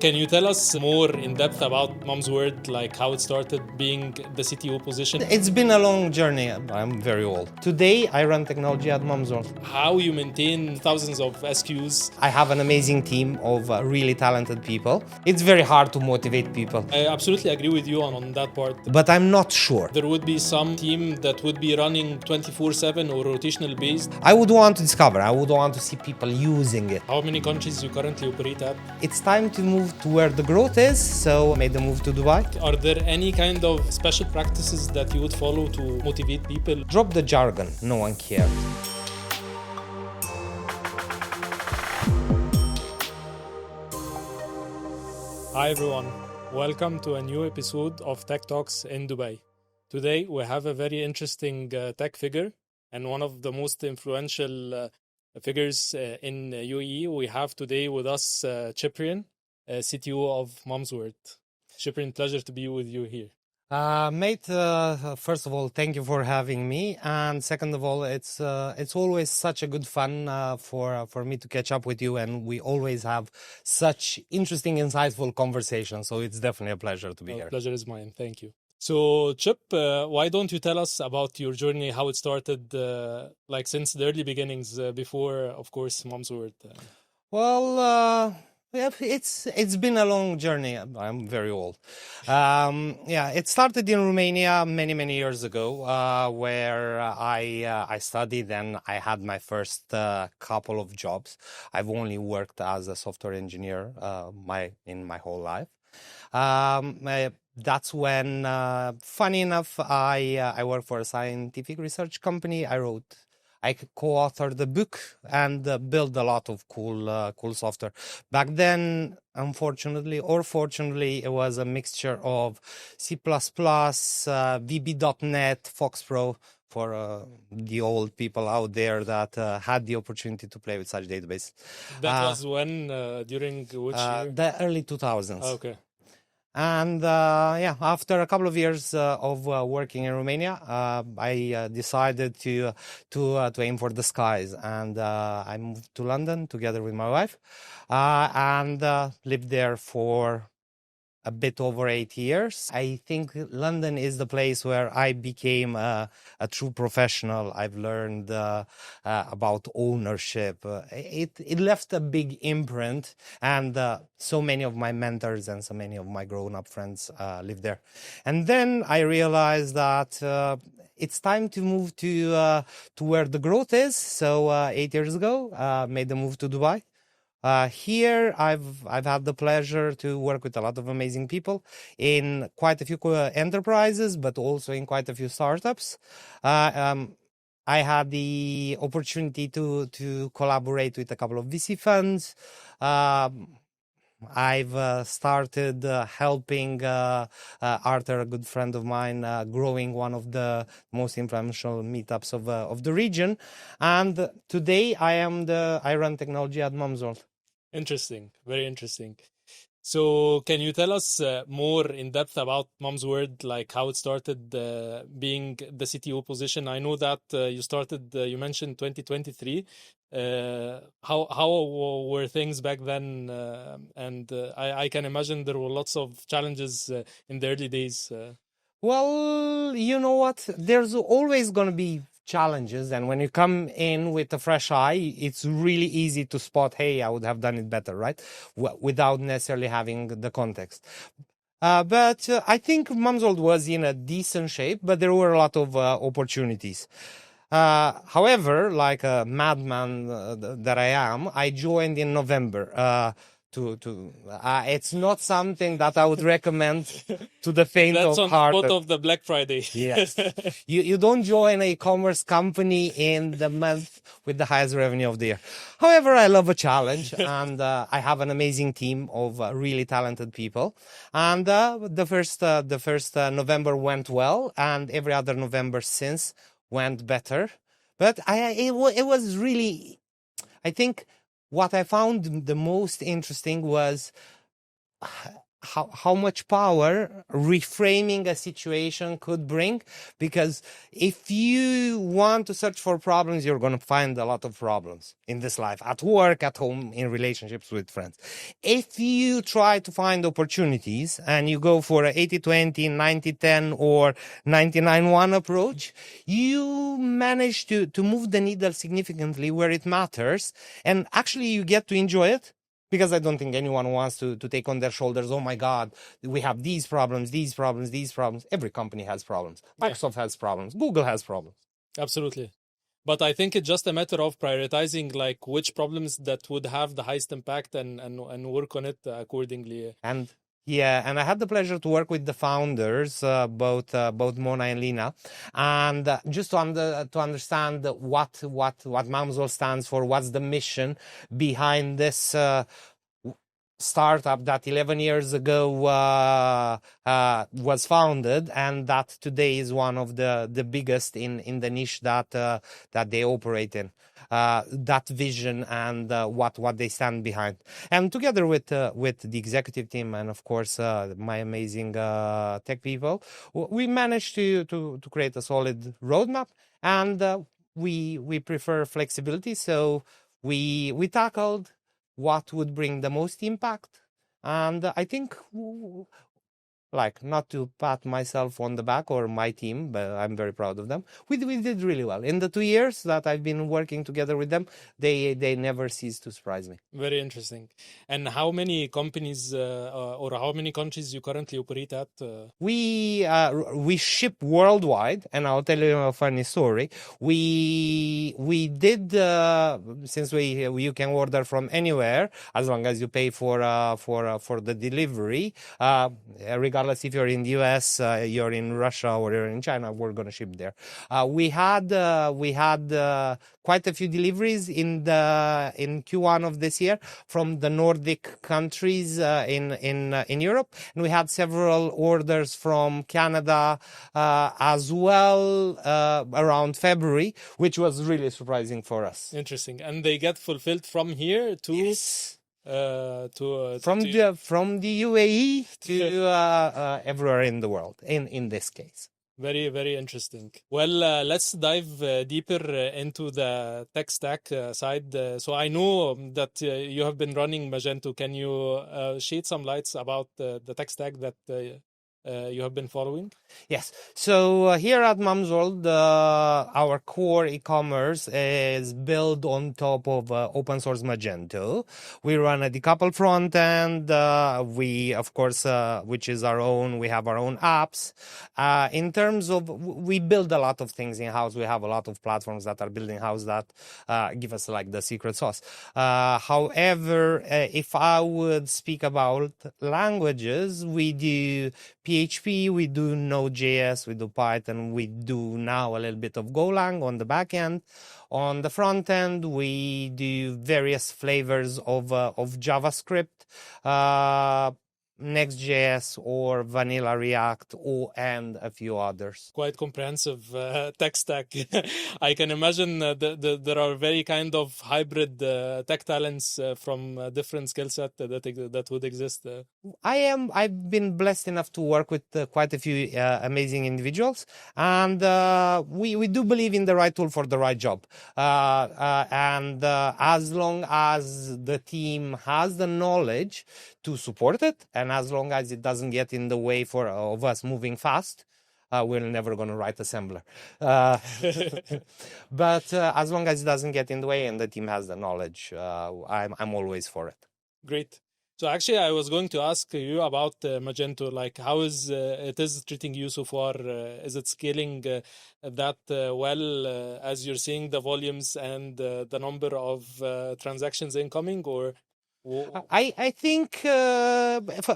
Can you tell us more in depth about Mumzworld, like how it started being the CTO position? It's been a long journey. I'm very old. Today, I run technology at Mumzworld. How you maintain thousands of SKUs? I have an amazing team of really talented people. It's very hard to motivate people. I absolutely agree with you on that part. But I'm not sure. There would be some team that would be running 24/7 or rotational based. I would want to discover. I would want to see people using it. How many countries you currently operate at? It's time to move to where the growth is, so I made the move to Dubai. Are there any kind of special practices that you would follow to motivate people? Drop the jargon. No one cares. Hi everyone, welcome to a new episode of TechTalks in Dubai. Today we have a very interesting tech figure and one of the most influential figures in UAE. We have today with us Ciprian, CTO of Mumzworld. Ciprian, pleasure to be with you here. Mate, first of all, thank you for having me, and second of all, it's always such a good fun for me to catch up with you, and we always have such interesting, insightful conversations. So it's definitely a pleasure to be here. Pleasure is mine. Thank you. So, Chip, why don't you tell us about your journey, how it started, like since the early beginnings, before, of course, Mumzworld? Well, yeah, it's been a long journey. I'm very old. It started in Romania many years ago, where I studied and I had my first couple of jobs. I've only worked as a software engineer in my whole life. That's when, funny enough, I worked for a scientific research company. I co-authored the book and built a lot of cool software. Back then, unfortunately or fortunately, it was a mixture of C++, VB.NET, FoxPro, for the old people out there that had the opportunity to play with such databases. That was when, during which year? The early 2000s. Okay. And after a couple of years of working in Romania, I decided to aim for the skies, and I moved to London together with my wife, and lived there for a bit over 8 years. I think London is the place where I became a true professional. I've learned about ownership. It left a big imprint, and so many of my mentors and so many of my grown-up friends live there. And then I realized that it's time to move to where the growth is. So 8 years ago, made the move to Dubai. Here, I've had the pleasure to work with a lot of amazing people in quite a few enterprises, but also in quite a few startups. I had the opportunity to collaborate with a couple of VC funds. I've started helping Arthur, a good friend of mine, growing one of the most influential meetups of the region. And today I run technology at Mumzworld. Interesting, very interesting. So, can you tell us more in depth about Mumzworld, like how it started being the CTO position? I know that you started, you mentioned 2023. How were things back then? And I can imagine there were lots of challenges in the early days. Well, you know what? There's always going to be challenges, and when you come in with a fresh eye, it's really easy to spot, hey, I would have done it better, right? Without necessarily having the context. But I think Mumzworld was in a decent shape, but there were a lot of opportunities. However, like a madman that I am, I joined in November. It's not something that I would recommend to the faint That's of heart. That's on spot of the Black Friday. Yes. You don't join a e-commerce company in the month with the highest revenue of the year. However, I love a challenge, and I have an amazing team of really talented people. And the first November went well, and every other November since went better. But it was really, I think, what I found the most interesting was how much power reframing a situation could bring, because if you want to search for problems, you're going to find a lot of problems in this life, at work, at home, in relationships with friends. If you try to find opportunities and you go for a 80-20, 90-10 or 99-1 approach, you manage to move the needle significantly where it matters, and actually you get to enjoy it. Because I don't think anyone wants to take on their shoulders, oh my God, we have these problems. Every company has problems. Microsoft has problems. Google has problems. Absolutely. But I think it's just a matter of prioritizing like which problems that would have the highest impact and work on it accordingly. And I had the pleasure to work with the founders, both Mona and Lina, and just to understand what Mumzworld stands for, what's the mission behind this startup that 11 years ago was founded, and that today is one of the biggest in the niche that they operate in. That vision and what they stand behind, and together with the executive team and of course my amazing tech people, we managed to create a solid roadmap, and we prefer flexibility, so we tackled what would bring the most impact. And I think, like, not to pat myself on the back or my team, but I'm very proud of them. We did really well. In the 2 years that I've been working together with them, they never cease to surprise me. Very interesting. And how many companies or how many countries you currently operate at? We ship worldwide, and I'll tell you a funny story. We did since you can order from anywhere as long as you pay for the delivery. Regardless if you're in the US, you're in Russia, or you're in China, we're gonna ship there. We had quite a few deliveries in Q1 of this year from the Nordic countries in Europe, and we had several orders from Canada as well around February, which was really surprising for us. Interesting. And they get fulfilled from here to yes. From the UAE to everywhere in the world, in this case. Very, very interesting. Well, let's dive deeper into the tech stack side. So I know that you have been running Magento. Can you shed some lights about the tech stack that you have been following? Yes. So here at Mumzworld, our core e-commerce is built on top of open source Magento. We run a decoupled front end. We, of course, which is our own. We have our own apps. In terms of, we build a lot of things in house. We have a lot of platforms that are built in house that give us like the secret sauce. However, if I would speak about languages, we do PHP, we do Node.js, we do Python, we do now a little bit of Golang on the back end. On the front end, we do various flavors of JavaScript, Next.js or Vanilla React, and a few others. Quite comprehensive tech stack. I can imagine there are very kind of hybrid tech talents from different skill set that would exist. I've been blessed enough to work with quite a few amazing individuals, and we do believe in the right tool for the right job. And as long as the team has the knowledge to support it, and as long as it doesn't get in the way of us moving fast, we're never going to write assembler. But as long as it doesn't get in the way and the team has the knowledge, I'm always for it. Great. So actually, I was going to ask you about Magento. Like, how is it is treating you so far? Is it scaling that well as you're seeing the volumes and the number of transactions incoming, or? I think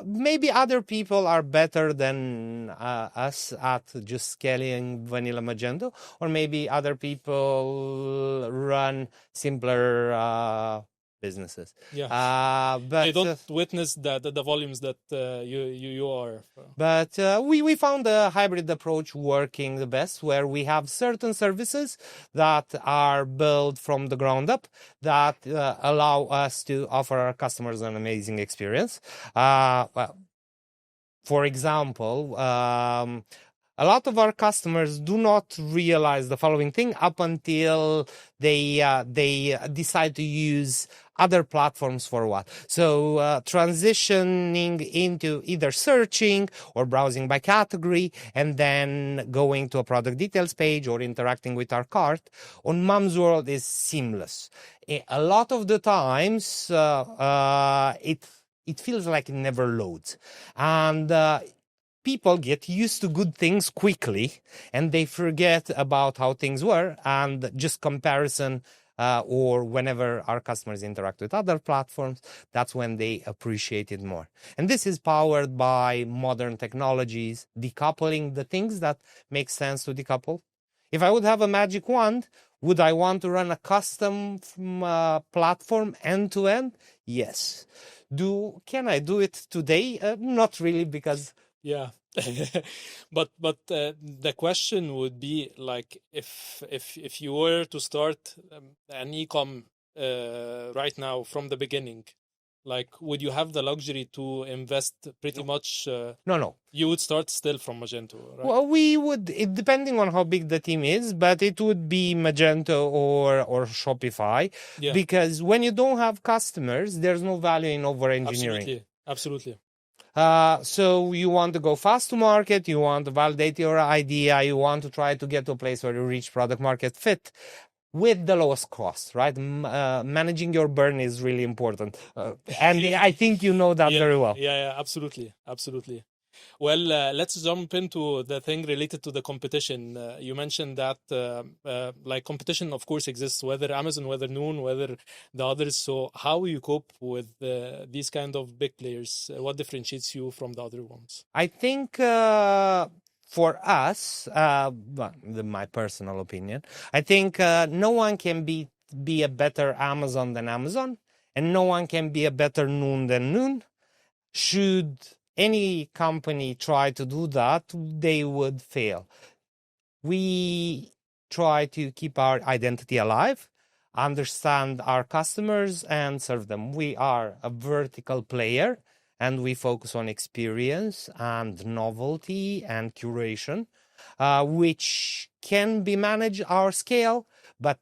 maybe other people are better than us at just scaling vanilla Magento, or maybe other people run simpler businesses. Yeah, but they don't witness the volumes that you are. But we found a hybrid approach working the best, where we have certain services that are built from the ground up that allow us to offer our customers an amazing experience. Well, For example, a lot of our customers do not realize the following thing up until they decide to use other platforms for what. So transitioning into either searching or browsing by category and then going to a product details page or interacting with our cart on Mumzworld is seamless. A lot of the times it feels like it never loads, and people get used to good things quickly and they forget about how things were, and just comparison or whenever our customers interact with other platforms, that's when they appreciate it more. And this is powered by modern technologies, decoupling the things that make sense to decouple. If I would have a magic wand, would I want to run a custom platform end to end? Yes. Can I do it today? Not really, because yeah. but the question would be like, if you were to start an e-com right now from the beginning, like, would you have the luxury to invest pretty much? No. You would start still from Magento, right? Well, we would, depending on how big the team is, but it would be Magento or Shopify, Yeah, because when you don't have customers, there's no value in over engineering. absolutely. So you want to go fast to market, you want to validate your idea, you want to try to get to a place where you reach product market fit with the lowest cost, right? Managing your burn is really important. And I think you know that very well. Yeah, absolutely. Well, let's jump into the thing related to the competition. You mentioned that like competition, of course, exists, whether Amazon, whether Noon, whether the others. So how you cope with these kind of big players? What differentiates you from the other ones? I think for us, my personal opinion, I think no one can be a better Amazon than Amazon, and no one can be a better Noon than Noon. Should any company try to do that, they would fail. We try to keep our identity alive, understand our customers, and serve them. We are a vertical player, and we focus on experience and novelty and curation, which can be managed our scale, but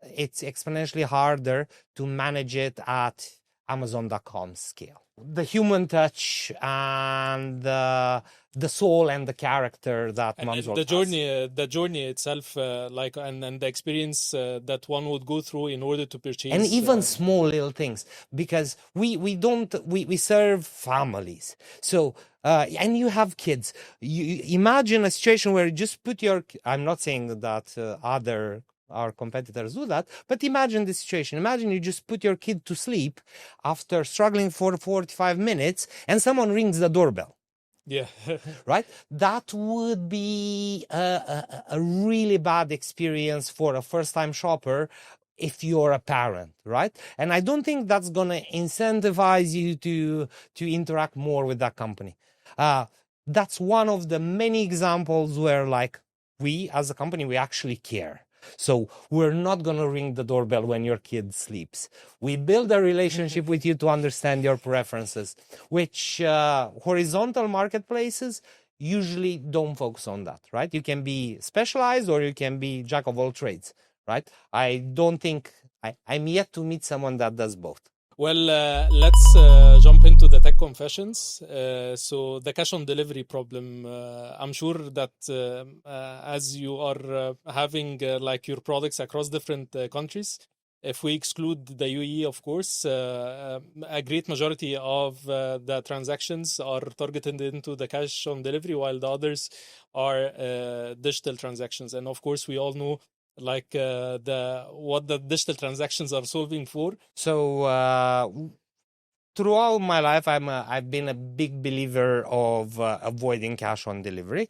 it's exponentially harder to manage it at Amazon.com scale. The human touch and the soul and the character that Mumzworld has. The journey itself, like, and the experience that one would go through in order to purchase, and even small little things, because we serve families. So and you have kids. You imagine a situation where you just put your. I'm not saying that our competitors do that, but imagine the situation. Imagine you just put your kid to sleep after struggling for 45 minutes and someone rings the doorbell. Yeah. Right? That would be a really bad experience for a first-time shopper if you're a parent, right? And I don't think that's going to incentivize you to interact more with that company. That's one of the many examples where, like, we as a company, we actually care. So we're not going to ring the doorbell when your kid sleeps. We build a relationship with you to understand your preferences, which horizontal marketplaces usually don't focus on that, right? You can be specialized or you can be jack of all trades, right? I don't think I'm yet to meet someone that does both. Well, let's jump into the tech confessions. So the cash on delivery problem, I'm sure that as you are having like your products across different countries, if we exclude the UAE, of course, a great majority of the transactions are targeted into the cash on delivery, while the others are digital transactions. And of course, we all know like what the digital transactions are solving for. So throughout my life, I've been a big believer of avoiding cash on delivery,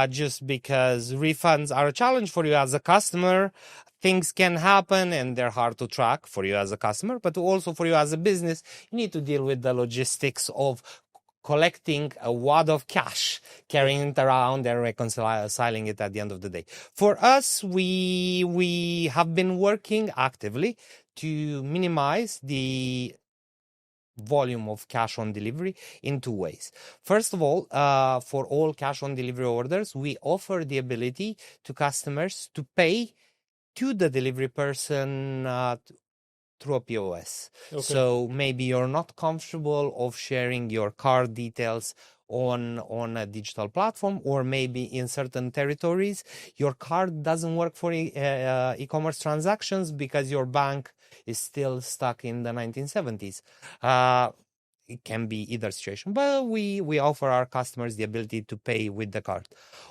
just because refunds are a challenge for you as a customer. Things can happen and they're hard to track for you as a customer, but also for you as a business, you need to deal with the logistics of collecting a wad of cash, carrying it around and reconciling it at the end of the day. For us, we have been working actively to minimize the volume of cash on delivery in two ways. First of all, for all cash on delivery orders, we offer the ability to customers to pay to the delivery person through a POS. Okay. So maybe you're not comfortable of sharing your card details on a digital platform, or maybe in certain territories your card doesn't work for e-commerce transactions because your bank is still stuck in the 1970s. It can be either situation, but we offer our customers the ability to pay with the card.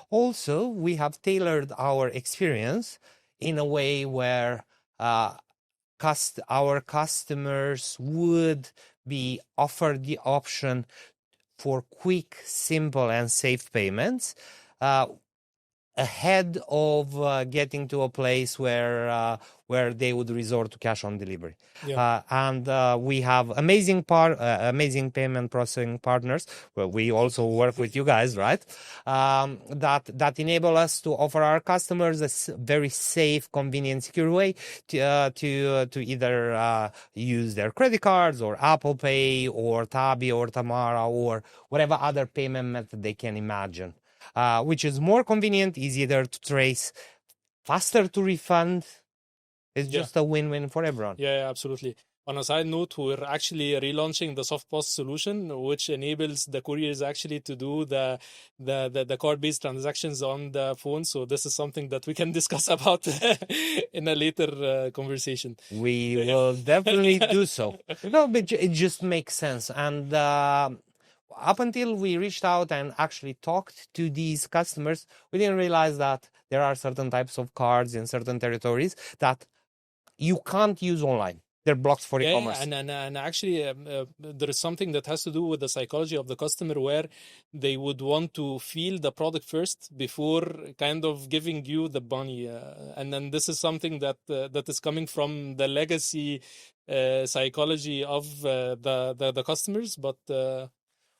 Also, we have tailored our experience in a way where our customers would be offered the option for quick, simple, and safe payments ahead of getting to a place where they would resort to cash on delivery. Yeah. And we have amazing payment processing partners. Well, we also work with you guys, right? That enable us to offer our customers a very safe, convenient, secure way to either use their credit cards or Apple Pay or Tabi or Tamara or whatever other payment method they can imagine. Which is more convenient, easier to trace, faster to refund. It's just a win-win for everyone. Yeah, absolutely. On a side note, we're actually relaunching the soft POS solution, which enables the couriers actually to do the card-based transactions on the phone. So this is something that we can discuss about in a later conversation. We will definitely do so. No, but it just makes sense. And up until we reached out and actually talked to these customers, we didn't realize that there are certain types of cards in certain territories that you can't use online. They're blocked for e-commerce. And actually, there is something that has to do with the psychology of the customer, where they would want to feel the product first before kind of giving you the money. And then this is something that is coming from the legacy psychology of the customers, but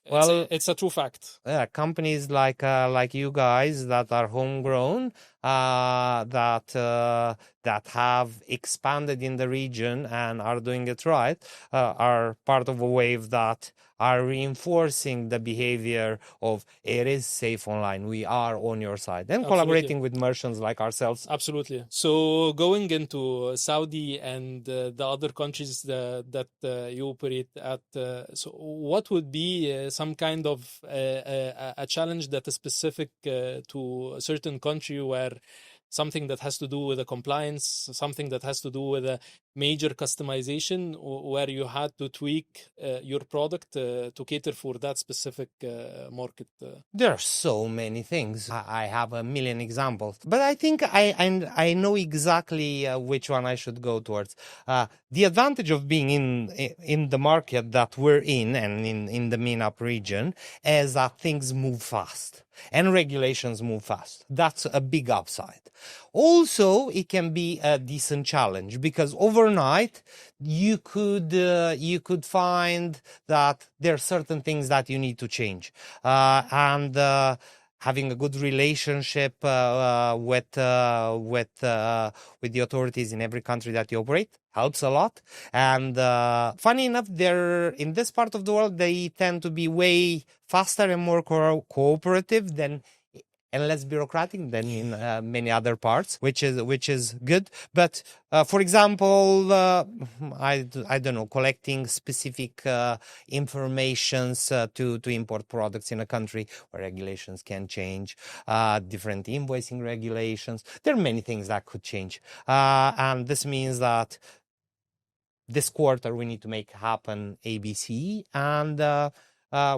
it's a true fact. Yeah, companies like you guys that are homegrown, that have expanded in the region and are doing it right, are part of a wave that are reinforcing the behavior of it is safe online. We are on your side, and collaborating with merchants like ourselves. Absolutely. So going into Saudi and the other countries that you operate at, so what would be some kind of a challenge that is specific to a certain country, where something that has to do with the compliance, something that has to do with a major customization, where you had to tweak your product to cater for that specific market? There are so many things. I have a million examples, but I think I know exactly which one I should go towards. The advantage of being in the market that we're in and in the MENAP region is that things move fast and regulations move fast. That's a big upside. Also, it can be a decent challenge because overnight you could find that there are certain things that you need to change, and having a good relationship with the authorities in every country that you operate helps a lot. And funny enough, in this part of the world, they tend to be way faster and more cooperative and less bureaucratic than in many other parts, which is good. But for example, I don't know, collecting specific informations to import products in a country where regulations can change, different invoicing regulations. There are many things that could change, and this means that this quarter we need to make happen ABC, and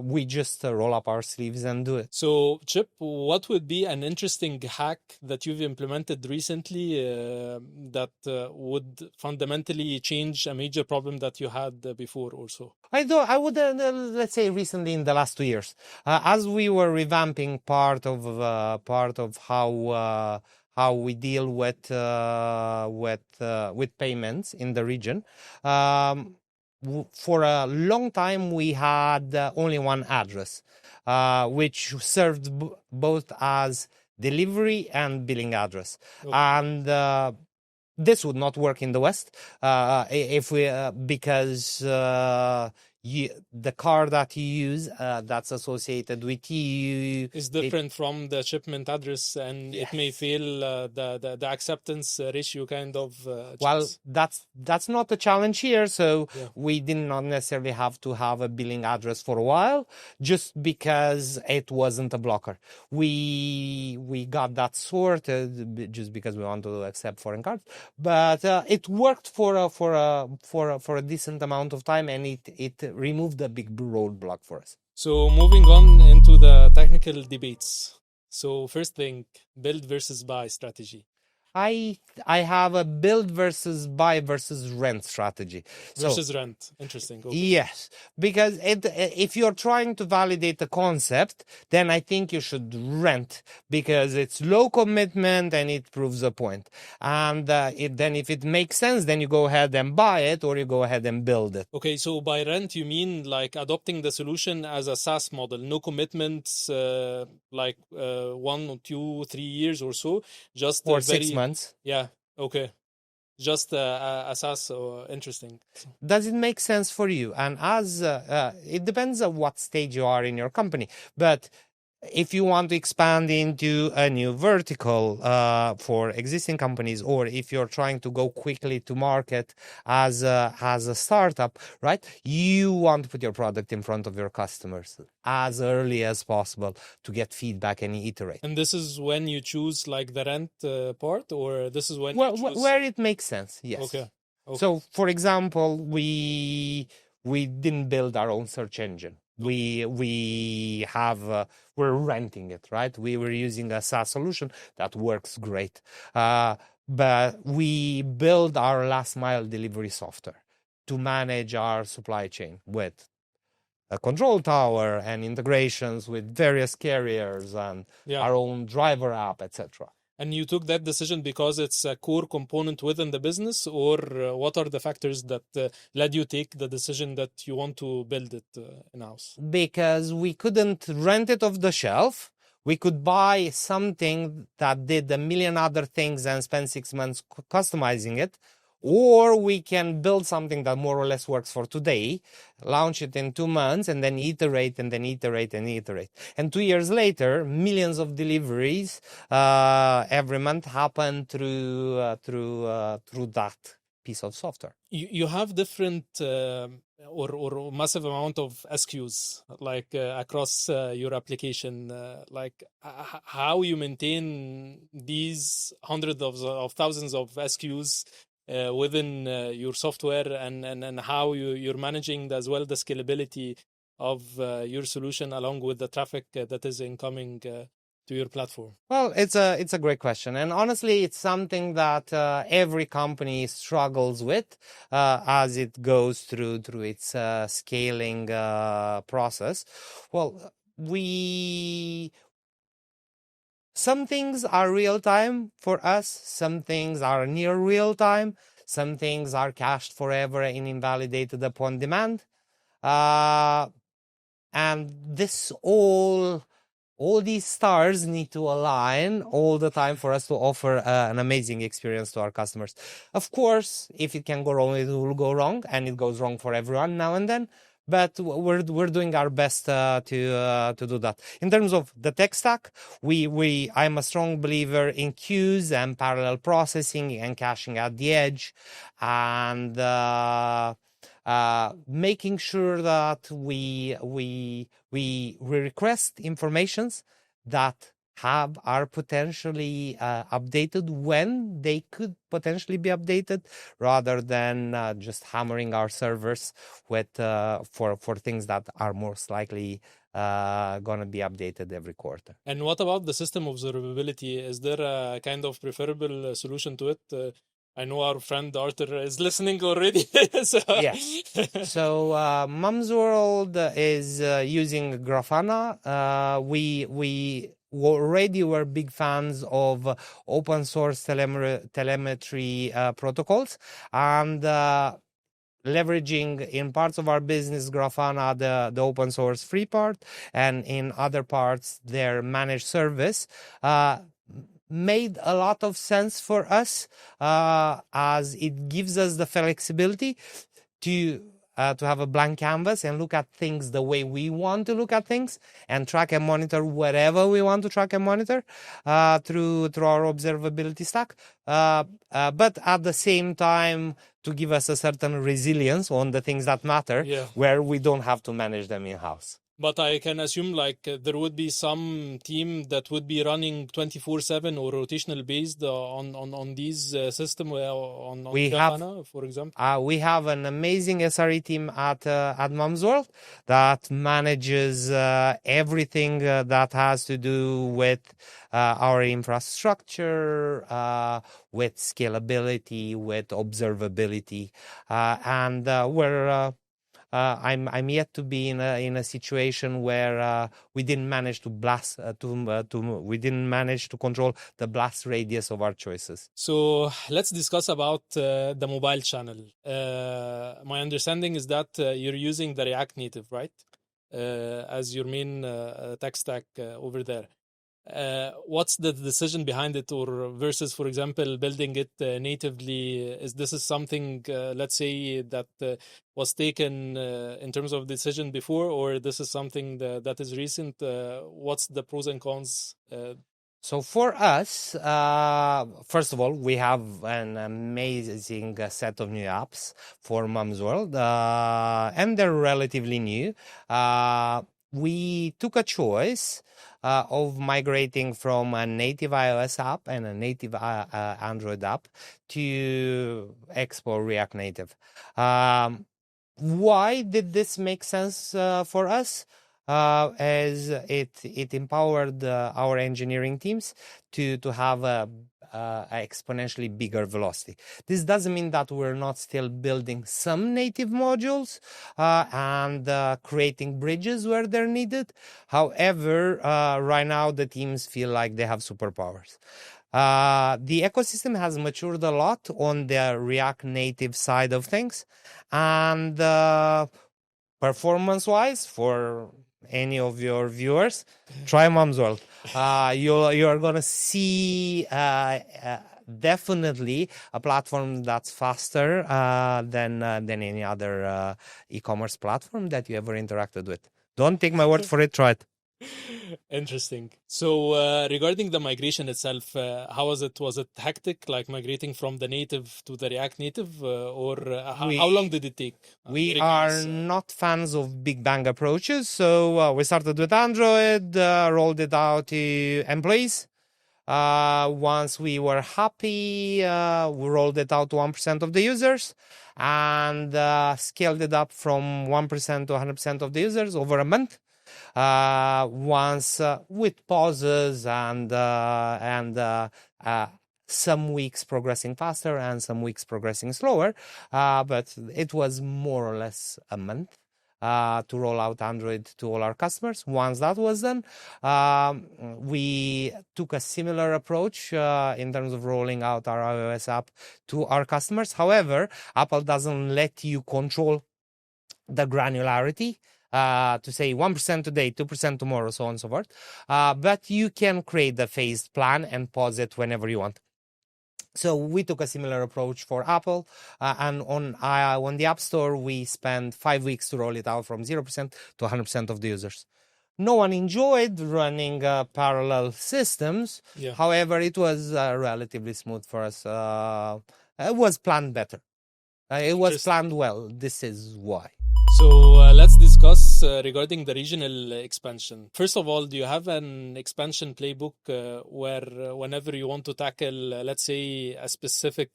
we just roll up our sleeves and do it. So, Chip, what would be an interesting hack that you've implemented recently that would fundamentally change a major problem that you had before or so? I would let's say recently in the last 2 years, as we were revamping part of how we deal with payments in the region. For a long time, we had only one address, which served both as delivery and billing address. Okay. And this would not work in the West because the car that you use that's associated with you is different from the shipment address, and it may yes. fail the acceptance ratio kind of Well, checks. that's not a challenge here. So Yeah. we did not necessarily have to have a billing address for a while, just because it wasn't a blocker. We got that sorted just because we wanted to accept foreign cards, but it worked for a decent amount of time, and it removed a big roadblock for us. So moving on into the technical debates. So first thing, build versus buy strategy. I have a build versus buy versus rent strategy. Versus rent. Interesting. Okay. Yes, because if you're trying to validate the concept, then I think you should rent, because it's low commitment and it proves a point. And then if it makes sense, then you go ahead and buy it, or you go ahead and build it. Okay, so by rent, you mean like adopting the solution as a SaaS model, no commitments, like 1 or 2, 3 years or so, just Or very 6 months. yeah. Okay, just a SaaS. Interesting. Does it make sense for you? And as it depends on what stage you are in your company, but if you want to expand into a new vertical for existing companies, or if you're trying to go quickly to market as a startup, right? You want to put your product in front of your customers as early as possible to get feedback and iterate. And this is when you choose like the rent part, or this is when Well, you choose... where it makes sense, yes. Okay. So, for example, we didn't build our own search engine. We have we're renting it, right? We were using a SaaS solution that works great, but we build our last mile delivery software to manage our supply chain with a control tower and integrations with various carriers and our own driver app, etc. And you took that decision because it's a core component within the business, or what are the factors that led you take the decision that you want to build it in-house? Because we couldn't rent it off the shelf. We could buy something that did a million other things and spend 6 months customizing it. Or we can build something that more or less works for today, launch it in 2 months, and then iterate and then iterate and iterate. And 2 years later, millions of deliveries every month happen through that piece of software. You have different or massive amount of SKUs like across your application. Like how you maintain these hundreds of thousands of SKUs within your software, and how you're managing as well the scalability of your solution along with the traffic that is incoming to your platform? Well, it's a great question, and honestly, it's something that every company struggles with as it goes through its scaling process. Well, some things are real time for us, some things are near real time, some things are cached forever and invalidated upon demand. And this all these stars need to align all the time for us to offer an amazing experience to our customers. Of course, if it can go wrong, it will go wrong, and it goes wrong for everyone now and then. But we're doing our best to do that. In terms of the tech stack, I'm a strong believer in queues and parallel processing and caching at the edge, and making sure that we request informations that are potentially updated when they could potentially be updated, rather than just hammering our servers with for things that are most likely gonna be updated every quarter. And what about the system observability? Is there a kind of preferable solution to it? I know our friend Arthur is listening already. Yes. So Mumzworld is using Grafana. We already were big fans of open source telemetry protocols, and leveraging in parts of our business Grafana, the open source free part, and in other parts their managed service made a lot of sense for us, as it gives us the flexibility to have a blank canvas and look at things the way we want to look at things, and track and monitor whatever we want to track and monitor through our observability stack. But at the same time, to give us a certain resilience on the things that matter, where we don't have to manage them in-house. But I can assume there would be some team that would be running 24/7 or rotational based on these system on Grafana, for example. We have an amazing SRE team at Mumzworld that manages everything that has to do with our infrastructure, with scalability, with observability, and we're. I'm yet to be in a situation where we didn't manage to we didn't manage to control the blast radius of our choices. So let's discuss about the mobile channel. My understanding is that you're using the React Native, right? As your main tech stack over there. What's the decision behind it, or versus, for example, building it natively? Is this something, let's say, that was taken in terms of decision before, or this is something that is recent? What's the pros and cons? So for us, first of all, we have an amazing set of new apps for Mumzworld, and they're relatively new. We took a choice of migrating from a native iOS app and a native Android app to Expo React Native. Why did this make sense for us? As it empowered our engineering teams to have a exponentially bigger velocity. This doesn't mean that we're not still building some native modules and creating bridges where they're needed. However, right now the teams feel like they have superpowers. The ecosystem has matured a lot on the React Native side of things, and performance-wise, for any of your viewers, try Mumzworld. You're gonna see definitely a platform that's faster than any other e-commerce platform that you ever interacted with. Don't take my word for it. Try it. Interesting. So regarding the migration itself, how was it? Was it hectic, like migrating from the native to the React Native, or how long did it take? We are not fans of big bang approaches, so we started with Android, rolled it out to employees. Once we were happy, we rolled it out to 1% of the users and scaled it up from 1% to 100% of the users over a month. Once with pauses and some weeks progressing faster and some weeks progressing slower, but it was more or less a month to roll out Android to all our customers. Once that was done, we took a similar approach in terms of rolling out our iOS app to our customers. However, Apple doesn't let you control the granularity to say 1% today, 2% tomorrow, so on and so forth. But you can create the phased plan and pause it whenever you want. So we took a similar approach for Apple, and on the App Store, we spent 5 weeks to roll it out from 0% to 100% of the users. No one enjoyed running parallel systems. Yeah. However, it was relatively smooth for us. It was planned better. It was planned well. This is why. So let's discuss regarding the regional expansion. First of all, do you have an expansion playbook where whenever you want to tackle, let's say, a specific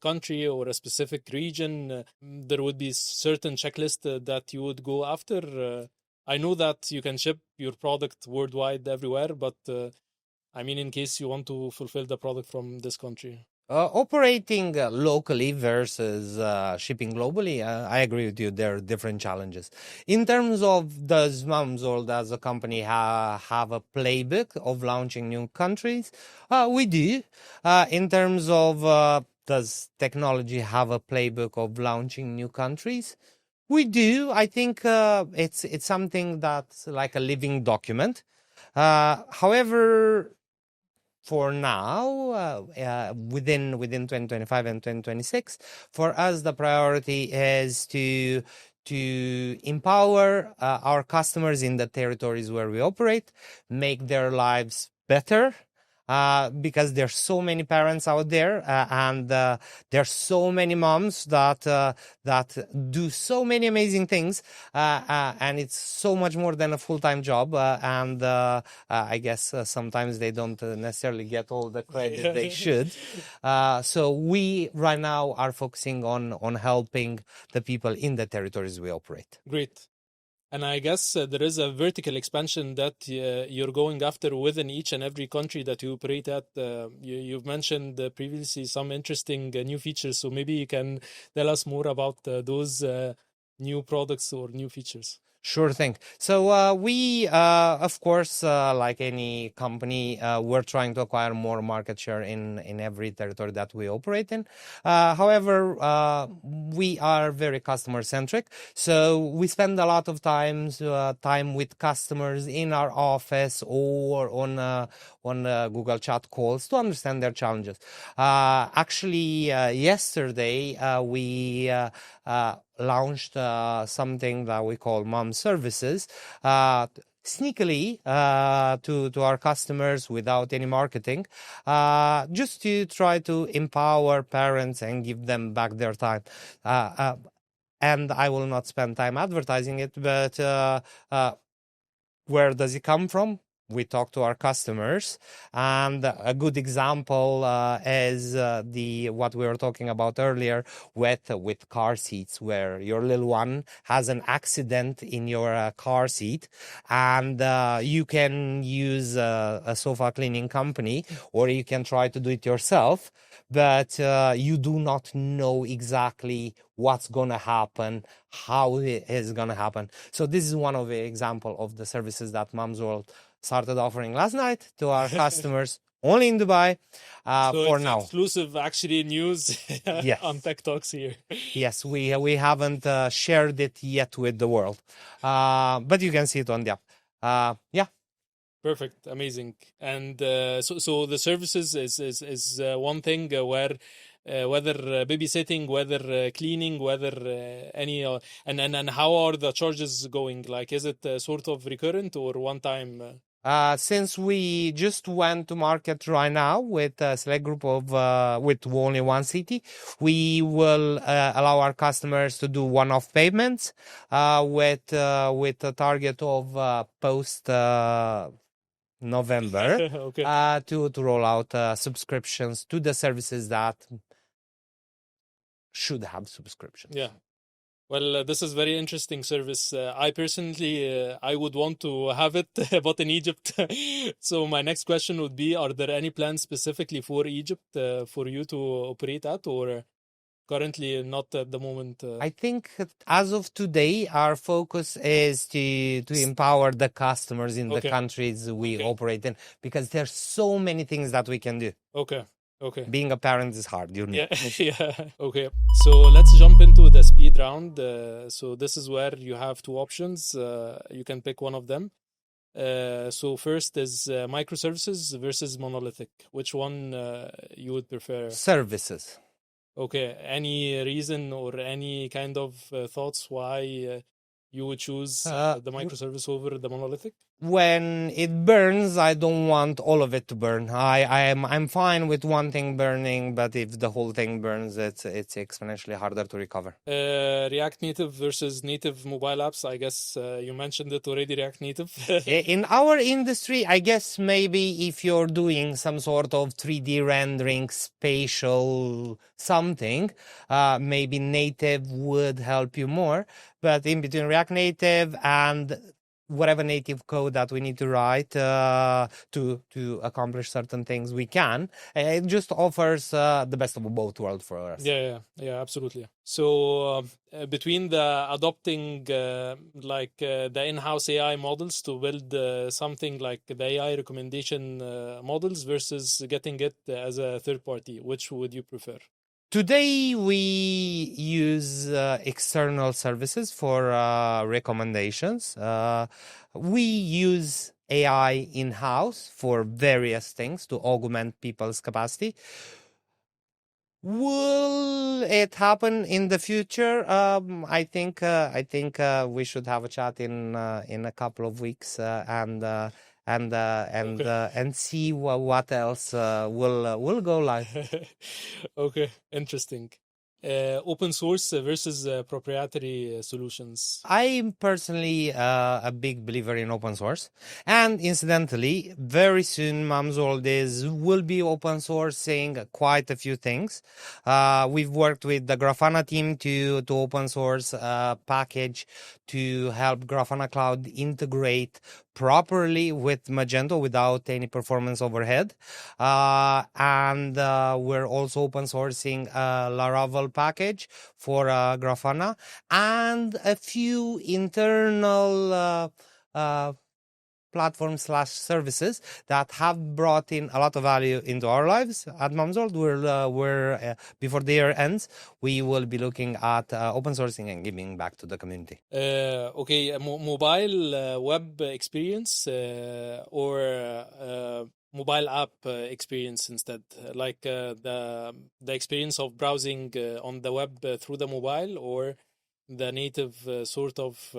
country or a specific region, there would be certain checklist that you would go after? I know that you can ship your product worldwide everywhere, but I mean, in case you want to fulfill the product from this country. Operating locally versus shipping globally, I agree with you. There are different challenges. In terms of does Mumzworld as a company have a playbook of launching new countries? We do. In terms of does technology have a playbook of launching new countries? We do. I think it's something that's like a living document. However, for now, within 2025 and 2026, for us, the priority is to to empower our customers in the territories where we operate, make their lives better. Because there's so many parents out there, and there's so many moms that do so many amazing things, and it's so much more than a full-time job. And I guess sometimes they don't necessarily get all the credit they should. So we right now are focusing on helping the people in the territories we operate. Great. And I guess there is a vertical expansion that you're going after within each and every country that you operate at. You've mentioned previously some interesting new features, so maybe you can tell us more about those new products or new features. Sure thing. So we, of course, like any company, we're trying to acquire more market share in every territory that we operate in. However, we are very customer centric, so we spend a lot of time with customers in our office or on Google Chat calls to understand their challenges. Actually, yesterday we launched something that we call Mum Services, sneakily to our customers without any marketing, just to try to empower parents and give them back their time. And I will not spend time advertising it, but where does it come from? We talk to our customers, and a good example is what we were talking about earlier with car seats, where your little one has an accident in your car seat, and you can use a sofa cleaning company, or you can try to do it yourself, but you do not know exactly what's going to happen, how it is going to happen. So this is one of the example of the services that Mumzworld started offering last night to our customers only in Dubai So for it's now. Exclusive actually news Yes. on TechTalks here. Yes, we haven't shared it yet with the world, but you can see it on the app. Yeah. Perfect, amazing. And so the services is one thing where whether babysitting, whether cleaning, whether any and how are the charges going? Like, is it sort of recurrent or one time? Since we just went to market right now with a select group of with only one city, we will allow our customers to do one-off payments with a target of post November Okay. to roll out subscriptions to the services that should have subscriptions. Yeah. Well, this is very interesting service. I personally, I would want to have it, but in Egypt. So my next question would be: are there any plans specifically for Egypt for you to operate at, or currently not at the moment? I think as of today, our focus is to empower the customers in the countries we operate in, because there's so many things that we can do. Okay. Being a parent is hard, you know. Yeah. Okay. So let's jump into the speed round. So this is where you have two options. You can pick one of them. So first is microservices versus monolithic. Which one you would prefer? Services. Okay. Any reason or any kind of thoughts why you would choose the microservice over the monolithic? When it burns, I don't want all of it to burn. I'm fine with one thing burning, but if the whole thing burns, it's exponentially harder to recover. React Native versus native mobile apps. I guess you mentioned it already, React Native. In our industry, I guess maybe if you're doing some sort of 3D rendering, spatial something, maybe native would help you more. But in between React Native and whatever native code that we need to write to accomplish certain things, we can. It just offers the best of both worlds for us. Yeah, absolutely. So between the adopting the in-house AI models to build something like the AI recommendation models versus getting it as a third party, which would you prefer? Today, we use external services for recommendations. We use AI in-house for various things to augment people's capacity. Will it happen in the future? I think we should have a chat in a couple of weeks and see what else will go live. Okay, interesting. Open source versus proprietary solutions. I'm personally a big believer in open source, and incidentally, very soon Mumzworld will be open sourcing quite a few things. We've worked with the Grafana team to open source a package to help Grafana Cloud integrate properly with Magento without any performance overhead. And we're also open sourcing a Laravel package for Grafana and a few internal platforms/services that have brought in a lot of value into our lives at Mumzworld. We're before the year ends, we will be looking at open sourcing and giving back to the community. Okay, mobile web experience or mobile app experience instead, like the experience of browsing on the web through the mobile, or the native sort of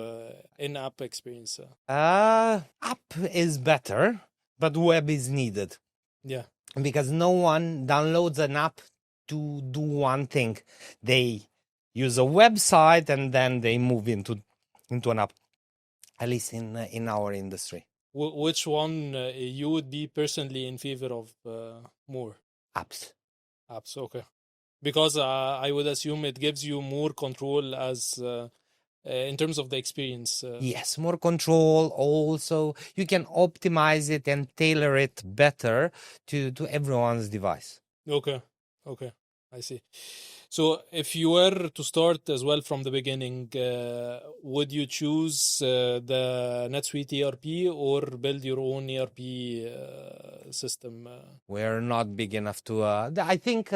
in-app experience. App is better, but web is needed. Yeah. Because no one downloads an app to do one thing. They use a website and then they move into an app, at least in our industry. Which one you would be personally in favor of more? Apps. Okay. Because I would assume it gives you more control as in terms of the experience. Yes, more control. Also, you can optimize it and tailor it better to everyone's device. Okay, I see. So if you were to start as well from the beginning, would you choose the NetSuite ERP or build your own ERP system? We're not big enough to... I think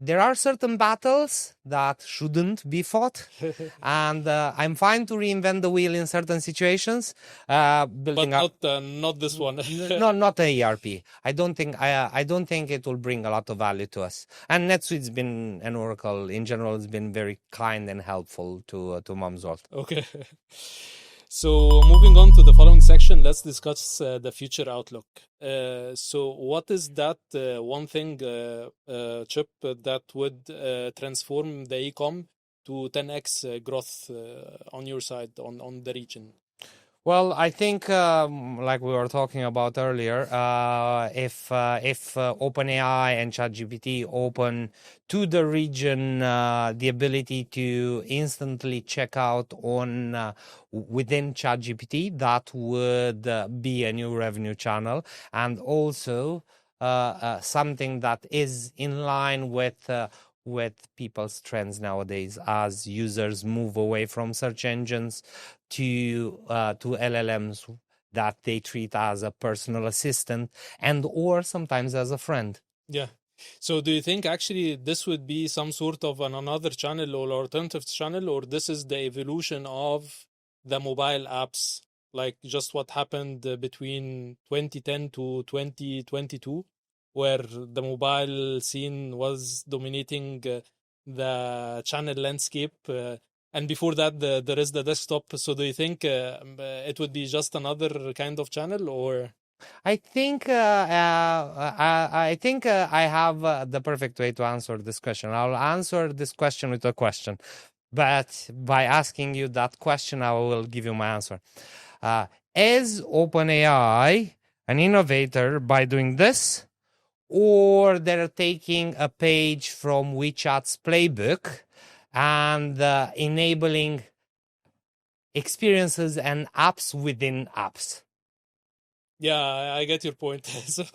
there are certain battles that shouldn't be fought, and I'm fine to reinvent the wheel in certain situations. But not this one. Not a ERP. I don't think it will bring a lot of value to us. And NetSuite's been, and Oracle in general, has been very kind and helpful to Mumzworld. Okay. So moving on to the following section, let's discuss the future outlook. So what is that one thing, Chip, that would transform the e-com to 10x growth on your side, on the region? Well, I think, like we were talking about earlier, if OpenAI and ChatGPT open to the region the ability to instantly check out on within ChatGPT, that would be a new revenue channel, and also something that is in line with people's trends nowadays as users move away from search engines to LLMs that they treat as a personal assistant and or sometimes as a friend. Yeah. So do you think actually this would be some sort of another channel or alternative channel, or this is the evolution of the mobile apps, like just what happened between 2010 to 2022? Where the mobile scene was dominating the channel landscape, and before that there is the desktop. So do you think it would be just another kind of channel, or? I think I have the perfect way to answer this question. I'll answer this question with a question, but by asking you that question, I will give you my answer. Is OpenAI an innovator by doing this? Or they're taking a page from WeChat's playbook and enabling experiences and apps within apps? Yeah, I get your point. So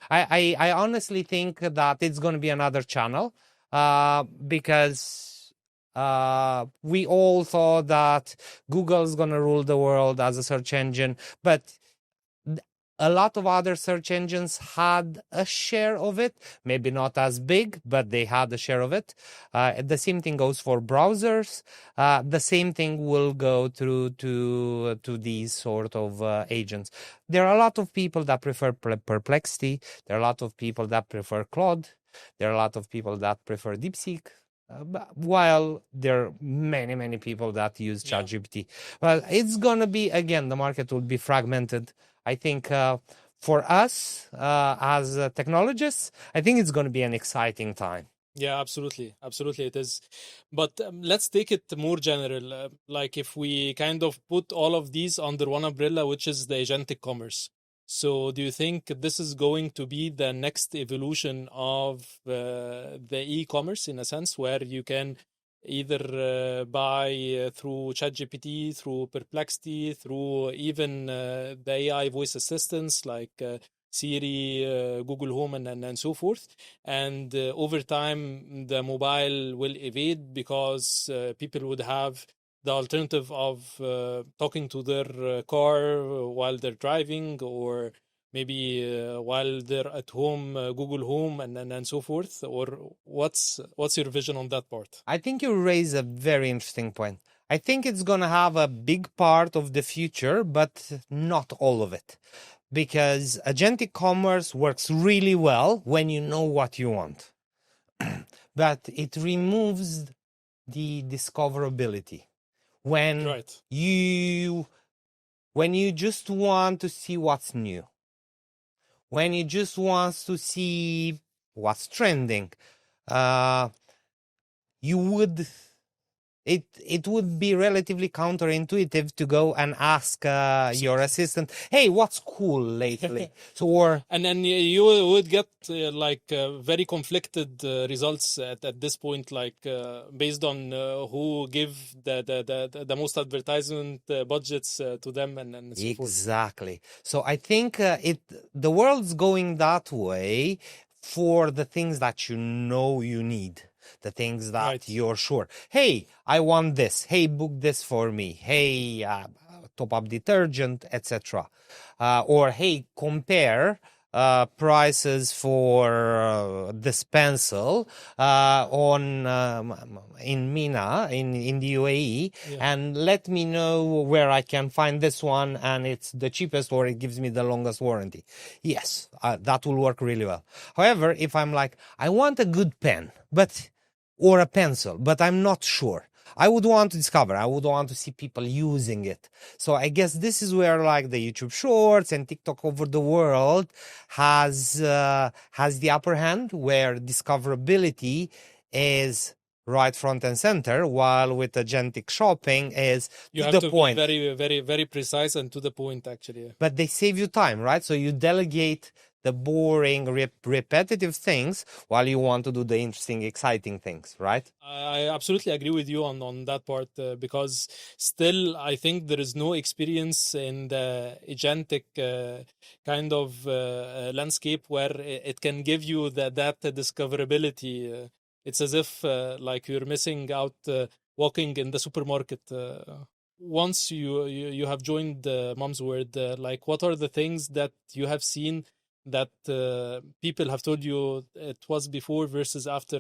I honestly think that it's going to be another channel because we all thought that Google's going to rule the world as a search engine, but A lot of other search engines had a share of it, maybe not as big, but they had a share of it. The same thing goes for browsers. The same thing will go through to these sort of agents. There are a lot of people that prefer Perplexity. There are a lot of people that prefer Claude. There are a lot of people that prefer DeepSeek. While there are many, many people that use ChatGPT. Well, it's going to be, again, the market will be fragmented. I think for us as technologists, I think it's going to be an exciting time. Yeah, absolutely. Absolutely, it is. But let's take it more general. Like if we kind of put all of these under one umbrella, which is the agentic commerce. So do you think this is going to be the next evolution of the e-commerce in a sense where you can either buy through ChatGPT, through Perplexity, through even the AI voice assistants like Siri, Google Home, and so forth. And over time, the mobile will evade because people would have the alternative of talking to their car while they're driving, or maybe while they're at home, Google Home, and so forth. Or what's your vision on that part? I think you raise a very interesting point. I think it's going to have a big part of the future, but not all of it. Because agentic commerce works really well when you know what you want. But it removes the discoverability. When you just want to see what's new. When you just want to see what's trending. It would be relatively counterintuitive to go and ask your assistant, "Hey, what's cool lately?" And then you would get very conflicted results at this point, based on who give the most advertisement budgets to them and so forth. Exactly. So I think the world's going that way for the things that you know you need. The things that you're sure. Hey, I want this. Hey, book this for me. Hey, top up detergent, etc. Or hey, compare prices for this pencil in MENA in the UAE, and let me know where I can find this one and it's the cheapest or it gives me the longest warranty. Yes, that will work really well. However, if I'm like, I want a good pen, or a pencil, but I'm not sure. I would want to discover. I would want to see people using it. So I guess this is where like the YouTube Shorts and TikTok over the world has the upper hand, where discoverability is right front and center, while with agentic shopping is you to have the to point. Be very, very, very precise and to the point, actually. But they save you time, right? So you delegate the boring, repetitive things while you want to do the interesting, exciting things, right? I absolutely agree with you on that part, because still I think there is no experience in the agentic kind of landscape where it can give you that discoverability. It's as if like you're missing out walking in the supermarket. Once you have joined Mumzworld, like what are the things that you have seen that people have told you it was before versus after?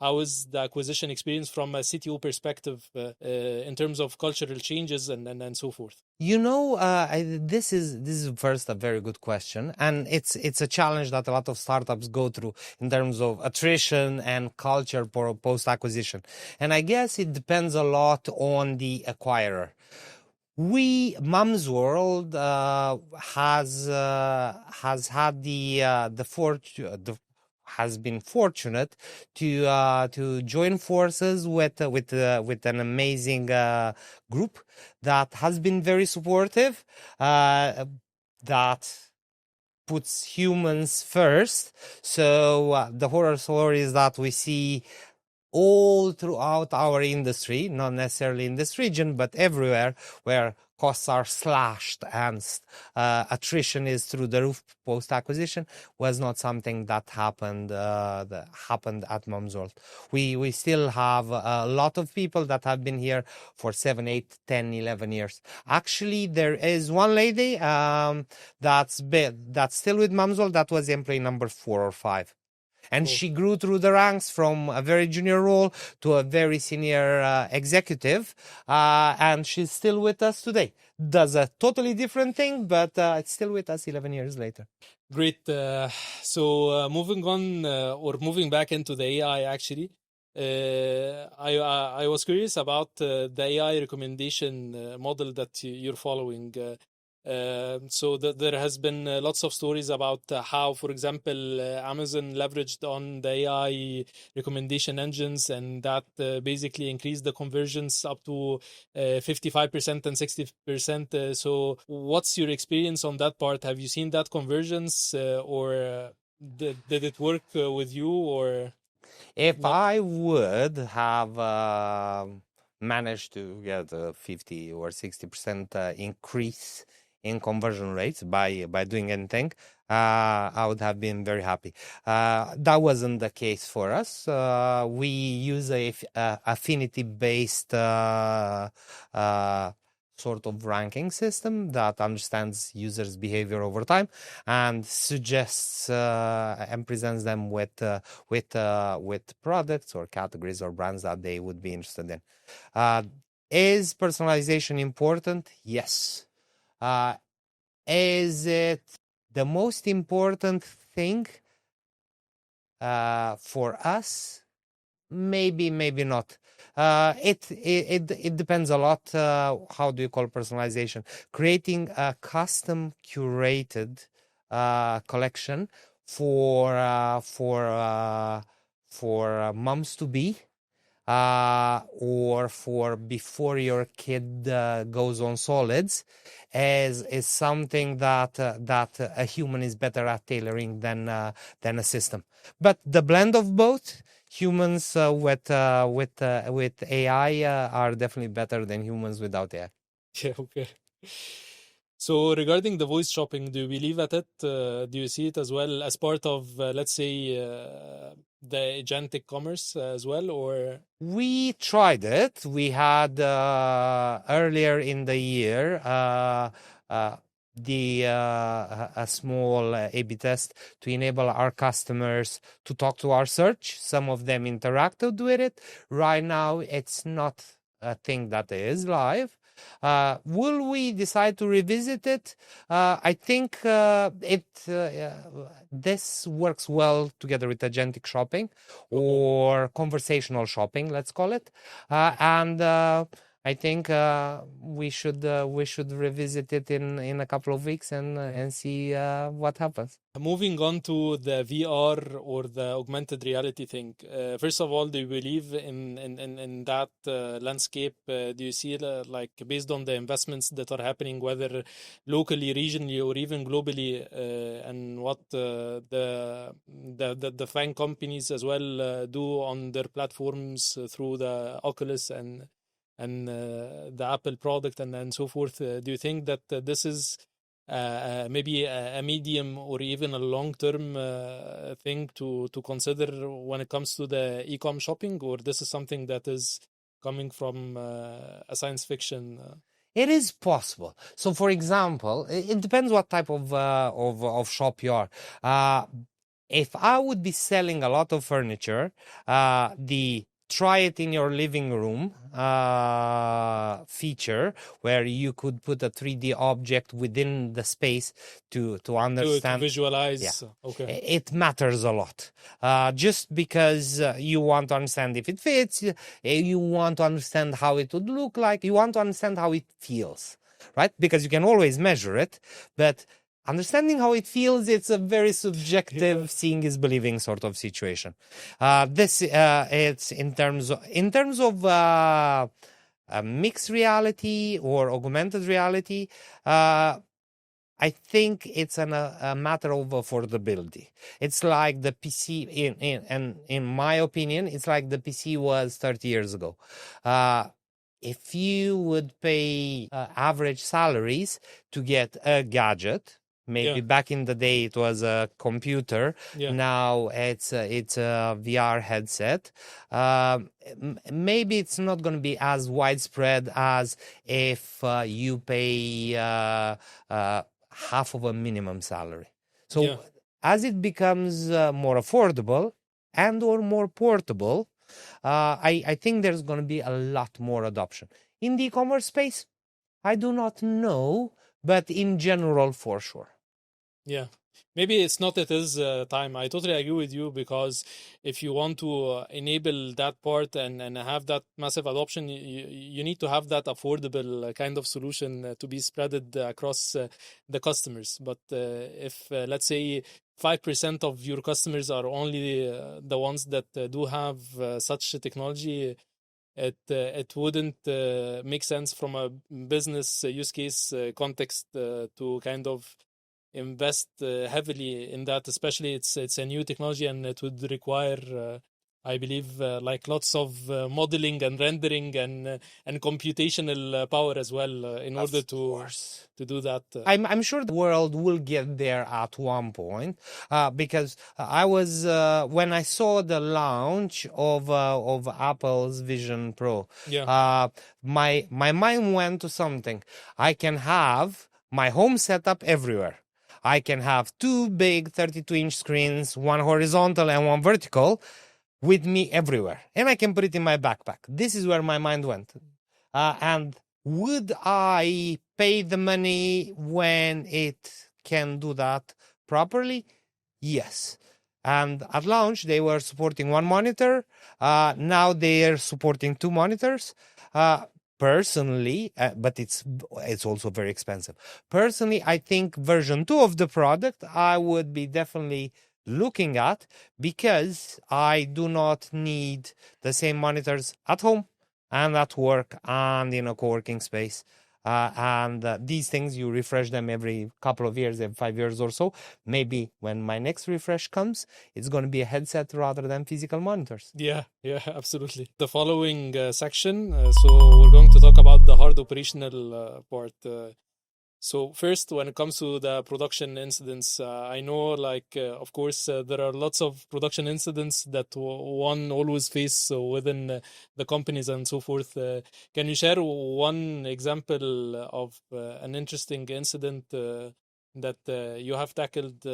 How is the acquisition experience from a CTO perspective in terms of cultural changes and so forth? This is first a very good question, and it's a challenge that a lot of startups go through in terms of attrition and culture post acquisition. And I guess it depends a lot on the acquirer. Mumzworld has been fortunate to join forces with an amazing group that has been very supportive, that puts humans first. So the horror stories that we see all throughout our industry, not necessarily in this region, but everywhere, where costs are slashed and attrition is through the roof post-acquisition was not something that happened at Mumzworld. We still have a lot of people that have been here for 7, 8, 10, 11 years. Actually, there is one lady that's still with Mumzworld that was employee number 4 or 5. And she grew through the ranks from a very junior role to a very senior executive, and she's still with us today. Does a totally different thing, but it's still with us 11 years later. Great. So moving on or moving back into the AI, actually, I was curious about the AI recommendation model that you're following. So there has been lots of stories about how, for example, Amazon leveraged on the AI recommendation engines, and that basically increased the conversions up to 55% and 60%. So what's your experience on that part? Have you seen that conversions, or did it work with you, or? If I would have managed to get a 50 or 60% increase in conversion rates by doing anything, I would have been very happy. That wasn't the case for us. We use a affinity-based sort of ranking system that understands users' behavior over time and suggests and presents them with products or categories or brands that they would be interested in. Is personalization important? Yes. Is it the most important thing for us? Maybe not. It depends a lot. How do you call personalization? Creating a custom curated collection for moms to be, or for before your kid goes on solids, is something that a human is better at tailoring than a system. But the blend of both, humans with AI are definitely better than humans without AI. Yeah, okay. So regarding the voice shopping, do you believe at it? Do you see it as well as part of, let's say, the agentic commerce as well, or? We tried it. We had earlier in the year a small A/B test to enable our customers to talk to our search. Some of them interacted with it. Right now, it's not a thing that is live. Will we decide to revisit it? I think this works well together with agentic shopping or conversational shopping, let's call it, and I think we should revisit it in a couple of weeks and see what happens. Moving on to the VR or the augmented reality thing. First of all, do you believe in that landscape? Do you see like based on the investments that are happening, whether locally, regionally, or even globally, and what the FANG companies as well do on their platforms through the Oculus and the Apple product and so forth? Do you think that this is maybe a medium or even a long-term thing to consider when it comes to the e-com shopping, or this is something that is coming from a science fiction? It is possible. So, for example, it depends what type of shop you are. If I would be selling a lot of furniture, the try it in your living room feature, where you could put a 3D object within the space to understand, to visualize. Yeah. Okay. It matters a lot. Just because you want to understand if it fits, you want to understand how it would look like, you want to understand how it feels, right? Because you can always measure it, but understanding how it feels, it's a very subjective seeing is believing sort of situation. It's in terms of mixed reality or augmented reality. I think it's a matter of affordability. It's like the PC, in my opinion, it's like the PC was 30 years ago. if you would pay average salaries to get a gadget, maybe back in the day it was a computer, now it's a VR headset. Maybe it's not going to be as widespread as if you pay half of a minimum salary. So as it becomes more affordable and or more portable, I think there's going to be a lot more adoption. In the e-commerce space, I do not know, but in general, for sure. Yeah. Maybe it's not at this time. I totally agree with you, because if you want to enable that part and have that massive adoption, you need to have that affordable kind of solution to be spreaded across the customers. But if, let's say, 5% of your customers are only the ones that do have such technology, it wouldn't make sense from a business use case context to kind of invest heavily in that. Especially it's a new technology, and it would require I believe like lots of modeling and rendering and computational power as well in order to do that. I'm sure the world will get there at one point, because I was when I saw the launch of Apple's Vision Pro, my mind went to something. I can have my home setup everywhere. I can have two big 32-inch screens, one horizontal and one vertical, with me everywhere. And I can put it in my backpack. This is where my mind went. And would I pay the money when it can do that properly? Yes. And at launch, they were supporting one monitor. Now they are supporting two monitors. Personally, but it's also very expensive. Personally, I think version 2 of the product I would be definitely looking at, because I do not need the same monitors at home and at work and in a co-working space. And these things, you refresh them every couple of years, every 5 years or so. Maybe when my next refresh comes, it's going to be a headset rather than physical monitors. Yeah, absolutely. The following section, so we're going to talk about the hard operational part. So first, when it comes to the production incidents, I know, of course, there are lots of production incidents that one always face within the companies and so forth. Can you share one example of an interesting incident that you have tackled,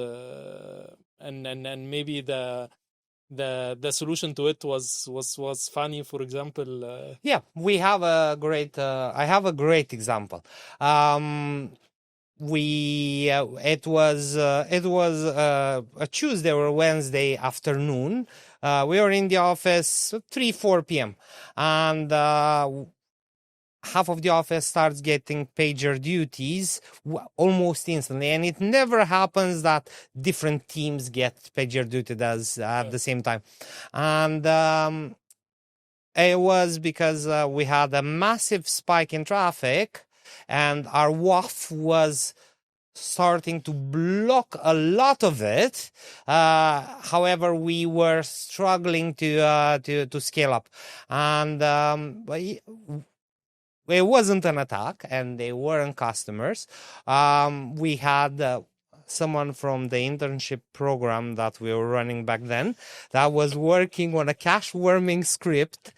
and maybe the solution to it was funny, for example? We have a great I have a great example. It was a Tuesday or Wednesday afternoon. We were in the office 3-4 p.m. and half of the office starts getting pager duties almost instantly, and it never happens that different teams get pager duty at the same time. And it was because we had a massive spike in traffic, and our WAF was starting to block a lot of it. However, we were struggling to scale up, and it wasn't an attack, and they weren't customers. We had someone from the internship program that we were running back then that was working on a cache warming script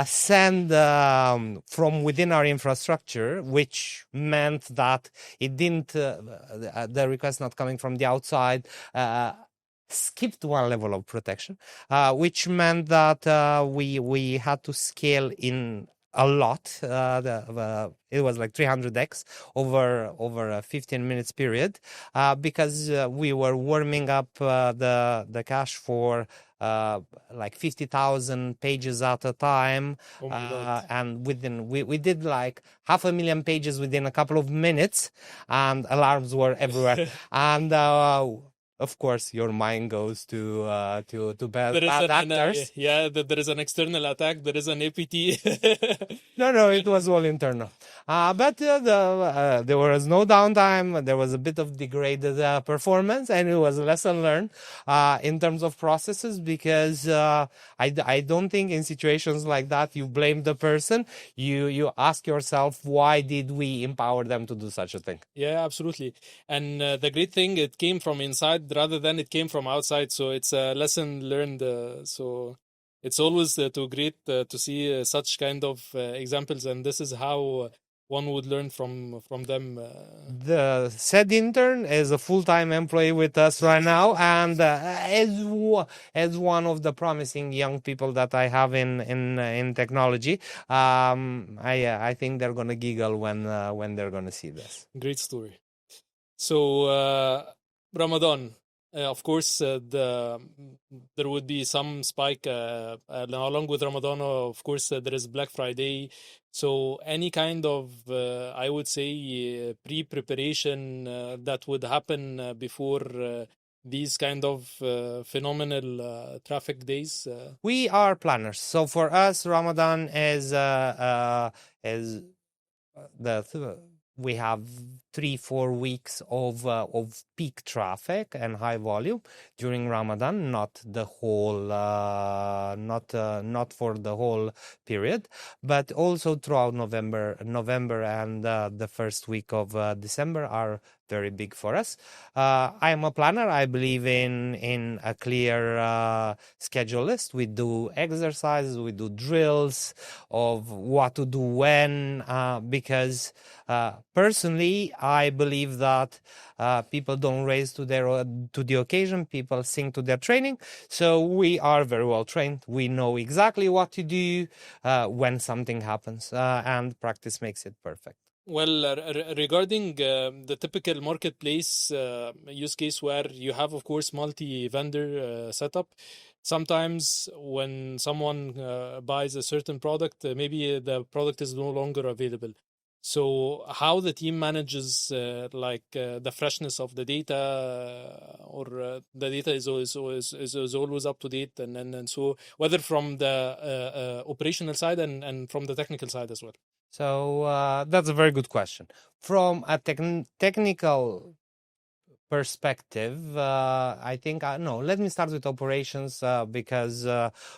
sent from within our infrastructure, which meant that it didn't, the request not coming from the outside, skipped one level of protection, which meant that we had to scale in a lot. It was like 300x over a 15 minutes period, because we were warming up the cache for like 50,000 pages at a time. And we did like 500,000 pages within a couple of minutes, and alarms were everywhere. And of course, your mind goes to bad, There is bad an actors. there is an external attack. There is an APT. No, it was all internal. But there was no downtime. There was a bit of degraded performance, and it was a lesson learned in terms of processes because I don't think in situations like that you blame the person. You ask yourself, why did we empower them to do such a thing? Yeah, absolutely. And the great thing, it came from inside rather than it came from outside. So it's a lesson learned. So it's always too great to see such kind of examples, and this is how one would learn from them. The said intern is a full-time employee with us right now, and as one of the promising young people that I have in technology, I think they're gonna giggle when they're gonna see this. Great story. So Ramadan, of course, there would be some spike along with Ramadan. Of course, there is Black Friday. So any kind of, I would say, pre-preparation that would happen before these kind of phenomenal traffic days. We are planners, so for us, Ramadan is we have 3-4 weeks of peak traffic and high volume during Ramadan, not the whole not for the whole period, but also throughout November and the first week of December are very big for us. I am a planner. I believe in a clear schedule list. We do exercises, we do drills of what to do when, because personally, I believe that people don't raise to the occasion. People sing to their training. So we are very well trained. We know exactly what to do when something happens, and practice makes it perfect. Well, regarding the typical marketplace use case where you have, of course, multi-vendor setup, sometimes when someone buys a certain product, maybe the product is no longer available. So how the team manages the freshness of the data, or the data is always up to date, and so whether from the operational side and from the technical side as well. So that's a very good question. From a technical perspective, I think no. Let me start with operations because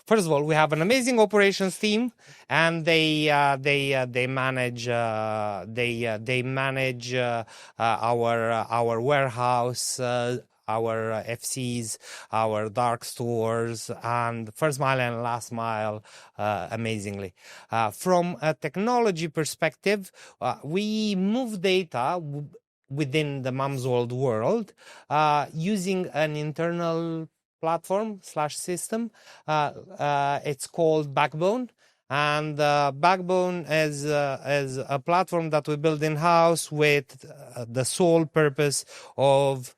first of all, we have an amazing operations team, and they manage our warehouse. Our FCs, our dark stores, and first mile and last mile amazingly. From a technology perspective, we move data within the Mumzworld world using an internal platform/system. It's called Backbone. And Backbone is a platform that we build in-house with the sole purpose of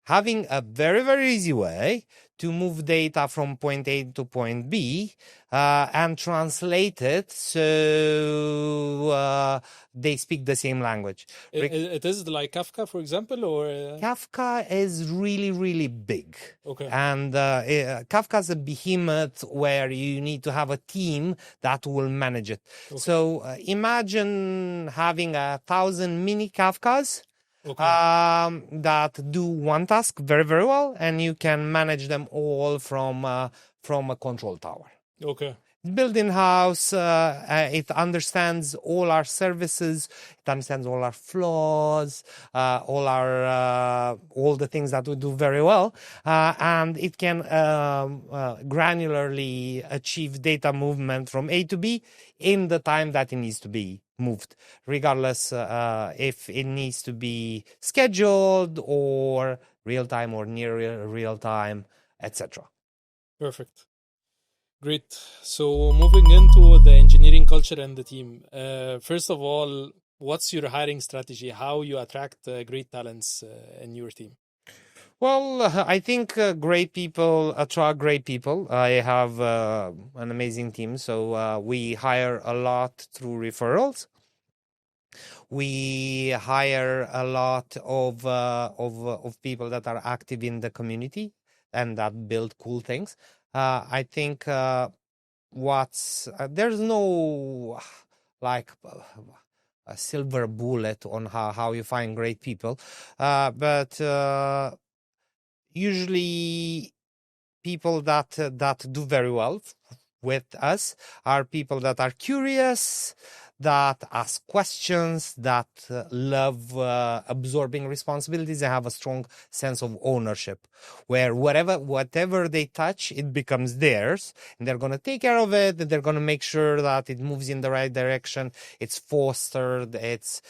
having a very, very easy way to move data from point A to point B and translate it so they speak the same language. It is like Kafka, for example, or Kafka is really, really big. Okay. And Kafka is a behemoth where you need to have a team that will manage it. Okay. So imagine having 1,000 mini Kafkas. Okay. That do one task very, very well, and you can manage them all from a control tower. Okay. Built in-house, it understands all our services, it understands all our flaws, all the things that we do very well, and it can granularly achieve data movement from A to B in the time that it needs to be moved, regardless if it needs to be scheduled or real-time or near real-time, etc. Perfect. Great. So moving into the engineering culture and the team. First of all, what's your hiring strategy? How you attract great talents in your team? Well, I think great people attract great people. I have an amazing team, so we hire a lot through referrals. We hire a lot of people that are active in the community and that build cool things. I think there's no like a silver bullet on how you find great people, but usually people that do very well with us are people that are curious, that ask questions, that love absorbing responsibilities, and have a strong sense of ownership, where whatever they touch, it becomes theirs, and they're going to take care of it, and they're going to make sure that it moves in the right direction, it's fostered, it's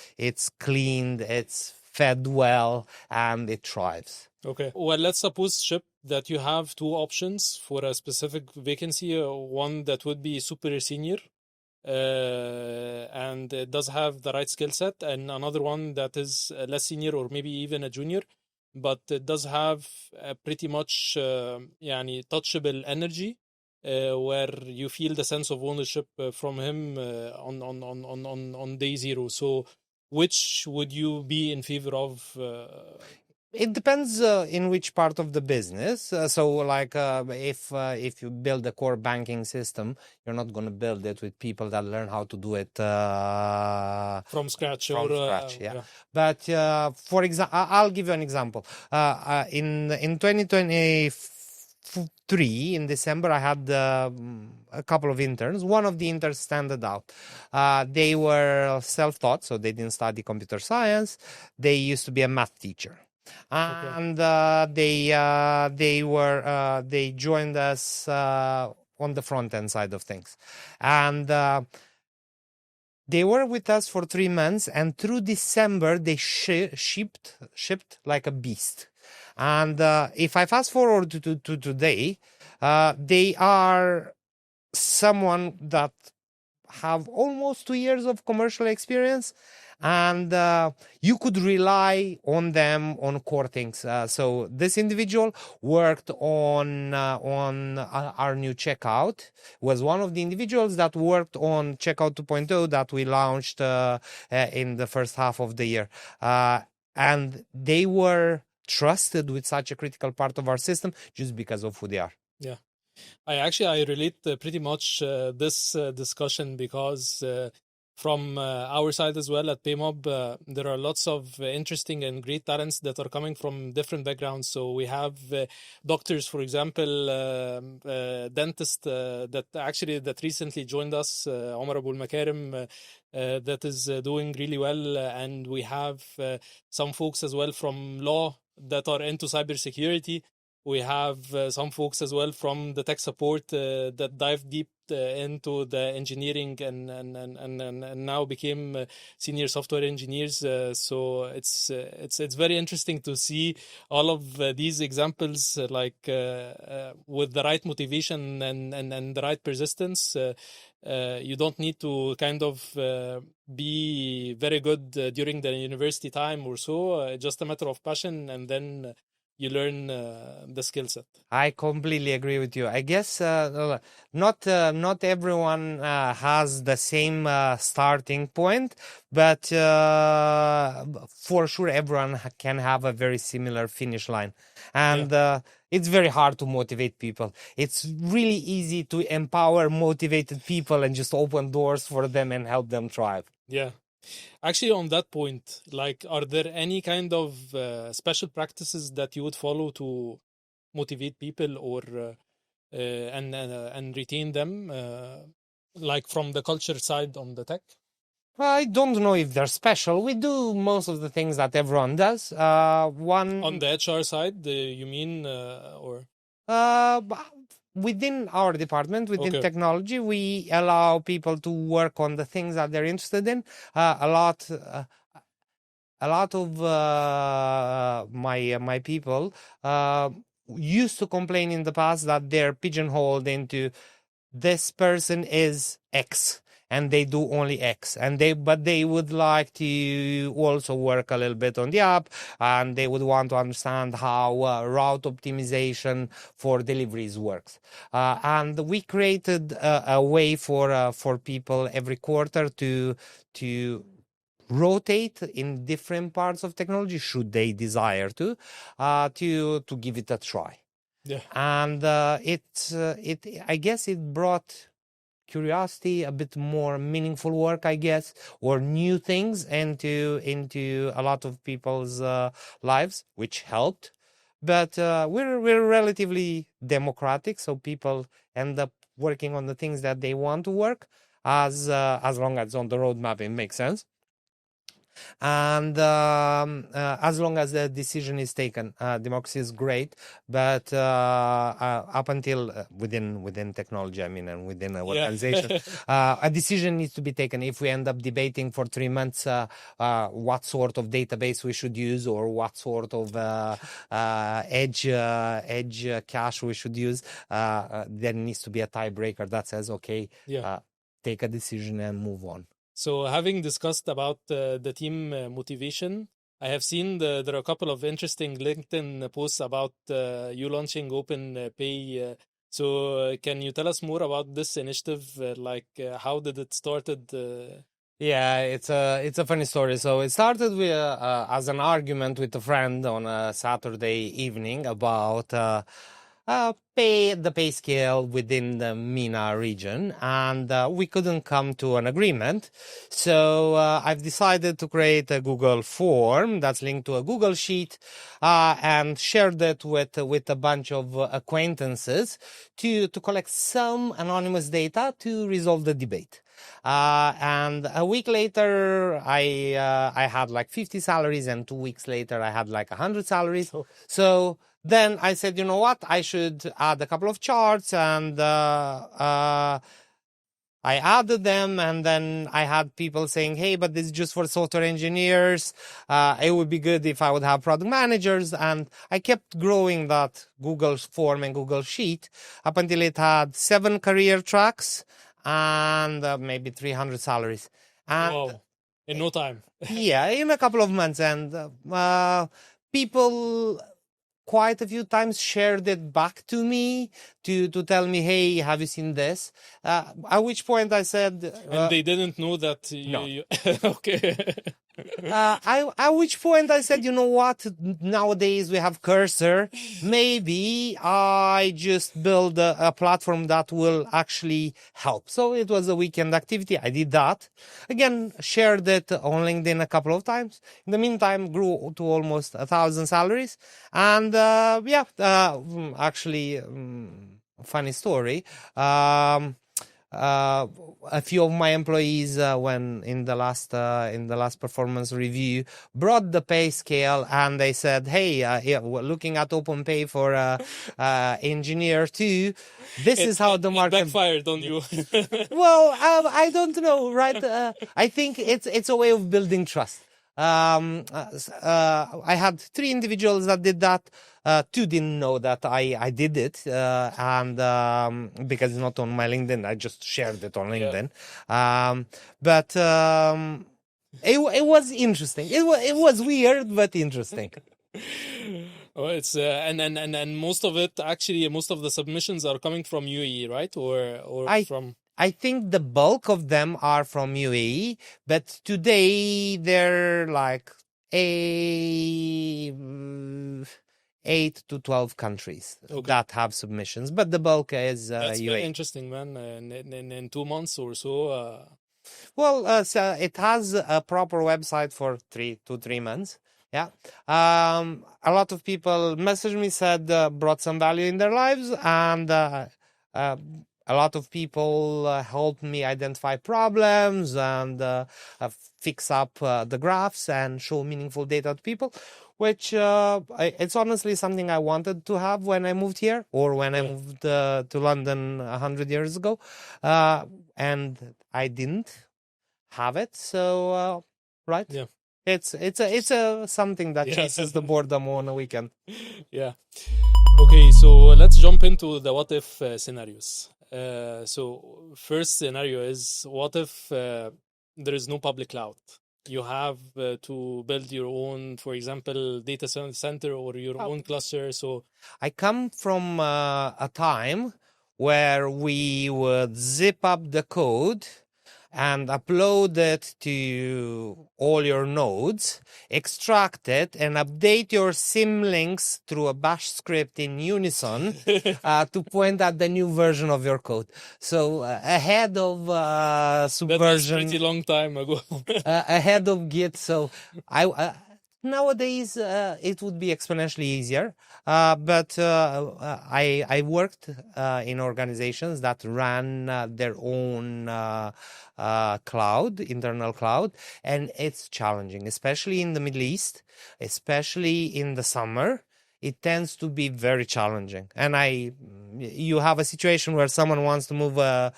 cleaned, it's fed well, and it thrives. Okay. Well, let's suppose, Chip, that you have two options for a specific vacancy. One that would be super senior, and it does have the right skill set, and another one that is less senior or maybe even a junior, but it does have a pretty much يعني touchable energy, where you feel the sense of ownership from him on day zero. So, which would you be in favor of? It depends in which part of the business. If you build a core banking system, you're not going to build it with people that learn how to do it From scratch. Yeah. But for example, I'll give you an example. In 2023, in December, I had a couple of interns. One of the interns stood out. They were self-taught, so they didn't study computer science. They used to be a math teacher. And they joined us on the front end side of things, and they were with us for 3 months. And through December, they shipped like a beast. And if I fast forward to today, they are someone that have almost 2 years of commercial experience, and you could rely on them on core things. So this individual worked on our new checkout, was one of the individuals that worked on checkout 2.0 that we launched in the first half of the year, and they were trusted with such a critical part of our system just because of who they are. Yeah. I relate pretty much this discussion, because from our side as well at PayMob, there are lots of interesting and great talents that are coming from different backgrounds. So we have doctors, for example, dentist that recently joined us, Omar Abul Makarim, that is doing really well, and we have some folks as well from law that are into cybersecurity. We have some folks as well from the tech support that dive deep into the engineering and now became senior software engineers. So it's very interesting to see all of these examples, with the right motivation and the right persistence. You don't need to kind of be very good during the university time or so. Just a matter of passion, and then you learn the skill set. I completely agree with you. I guess not everyone has the same starting point, but for sure everyone can have a very similar finish line. And it's very hard to motivate people. It's really easy to empower motivated people and just open doors for them and help them thrive. Yeah. Actually, on that point, are there any kind of special practices that you would follow to motivate people or and retain them, from the culture side on the tech? I don't know if they're special. We do most of the things that everyone does. On the HR side, you mean, or? Within our department, within technology, we allow people to work on the things that they're interested in. A lot of my people used to complain in the past that they're pigeonholed into this person is X and they do only X, but they would like to also work a little bit on the app, and they would want to understand how route optimization for deliveries works. And we created a way for people every quarter to rotate in different parts of technology should they desire to give it a try. Yeah. And I guess it brought curiosity, a bit more meaningful work, I guess, or new things into a lot of people's lives, which helped. But we're relatively democratic, so people end up working on the things that they want to work, as long as on the roadmap it makes sense. And as long as the decision is taken, democracy is great. But up until within technology, I mean, and within an organization, a decision needs to be taken. If we end up debating for 3 months what sort of database we should use, or what sort of edge cache we should use, there needs to be a tiebreaker that says, okay, take a decision and move on. So, having discussed about the team motivation, I have seen there are a couple of interesting LinkedIn posts about you launching Open Pay. So, can you tell us more about this initiative? How did it started? Yeah, it's a funny story. So it started with as an argument with a friend on a Saturday evening about the pay scale within the MENA region, and we couldn't come to an agreement. So I've decided to create a Google form that's linked to a Google Sheet, and shared it with a bunch of acquaintances to collect some anonymous data to resolve the debate. And a week later, I had like 50 salaries, and 2 weeks later, I had like 100 salaries. So then I said, you know what? I should add a couple of charts, and I added them, and then I had people saying, hey, but this is just for software engineers. It would be good if I would have product managers. And I kept growing that Google form and Google Sheet up until it had 7 career tracks and maybe 300 salaries. And wow, in no time. Yeah, in a couple of months. And people quite a few times shared it back to me to tell me, hey, have you seen this? At which point I said... and they didn't know that you okay. At which point I said, you know what? Nowadays we have Cursor. Maybe I just build a platform that will actually help. So it was a weekend activity. I did that. Again, shared it on LinkedIn a couple of times. In the meantime, grew to almost 1,000 salaries. And actually, funny story. A few of my employees, when in the last performance review, brought the pay scale, and they said, "Hey, we're looking at open pay for engineer too. This is how the market backfired on you." Well, I don't know, right? I think it's a way of building trust. I had 3 individuals that did that. 2 didn't know that I did it, and because it's not on my LinkedIn, I just shared it on LinkedIn. But it was interesting. It was weird, but interesting. Oh, it's and most of it, actually, most of the submissions are coming from UAE, right? Or from... I think the bulk of them are from UAE, but today they're like 8 to 12 countries that have submissions, but the bulk is That's UAE. very interesting, man. In 2 months or so. Well, so it has a proper website for 3 to 3 months. Yeah. A lot of people messaged me, said brought some value in their lives, and a lot of people helped me identify problems and fix up the graphs and show meaningful data to people, which it's honestly something I wanted to have when I moved here, or when I moved to London 100 years ago, and I didn't have it. So, right? Yeah. It's a something that chases the boredom on a weekend. Yeah. Okay, so let's jump into the what if scenarios. So first scenario is, what if there is no public cloud? You have to build your own, for example, data center or your own cluster. So I come from a time where we would zip up the code and upload it to all your nodes, extract it, and update your symlinks through a bash script in Unison to point at the new version of your code. So ahead of That was Subversion, pretty long time ago. ahead of Git. So nowadays it would be exponentially easier. But I worked in organizations that ran their own cloud, internal cloud, and it's challenging, especially in the Middle East, especially in the summer. It tends to be very challenging. And you have a situation where someone wants to move a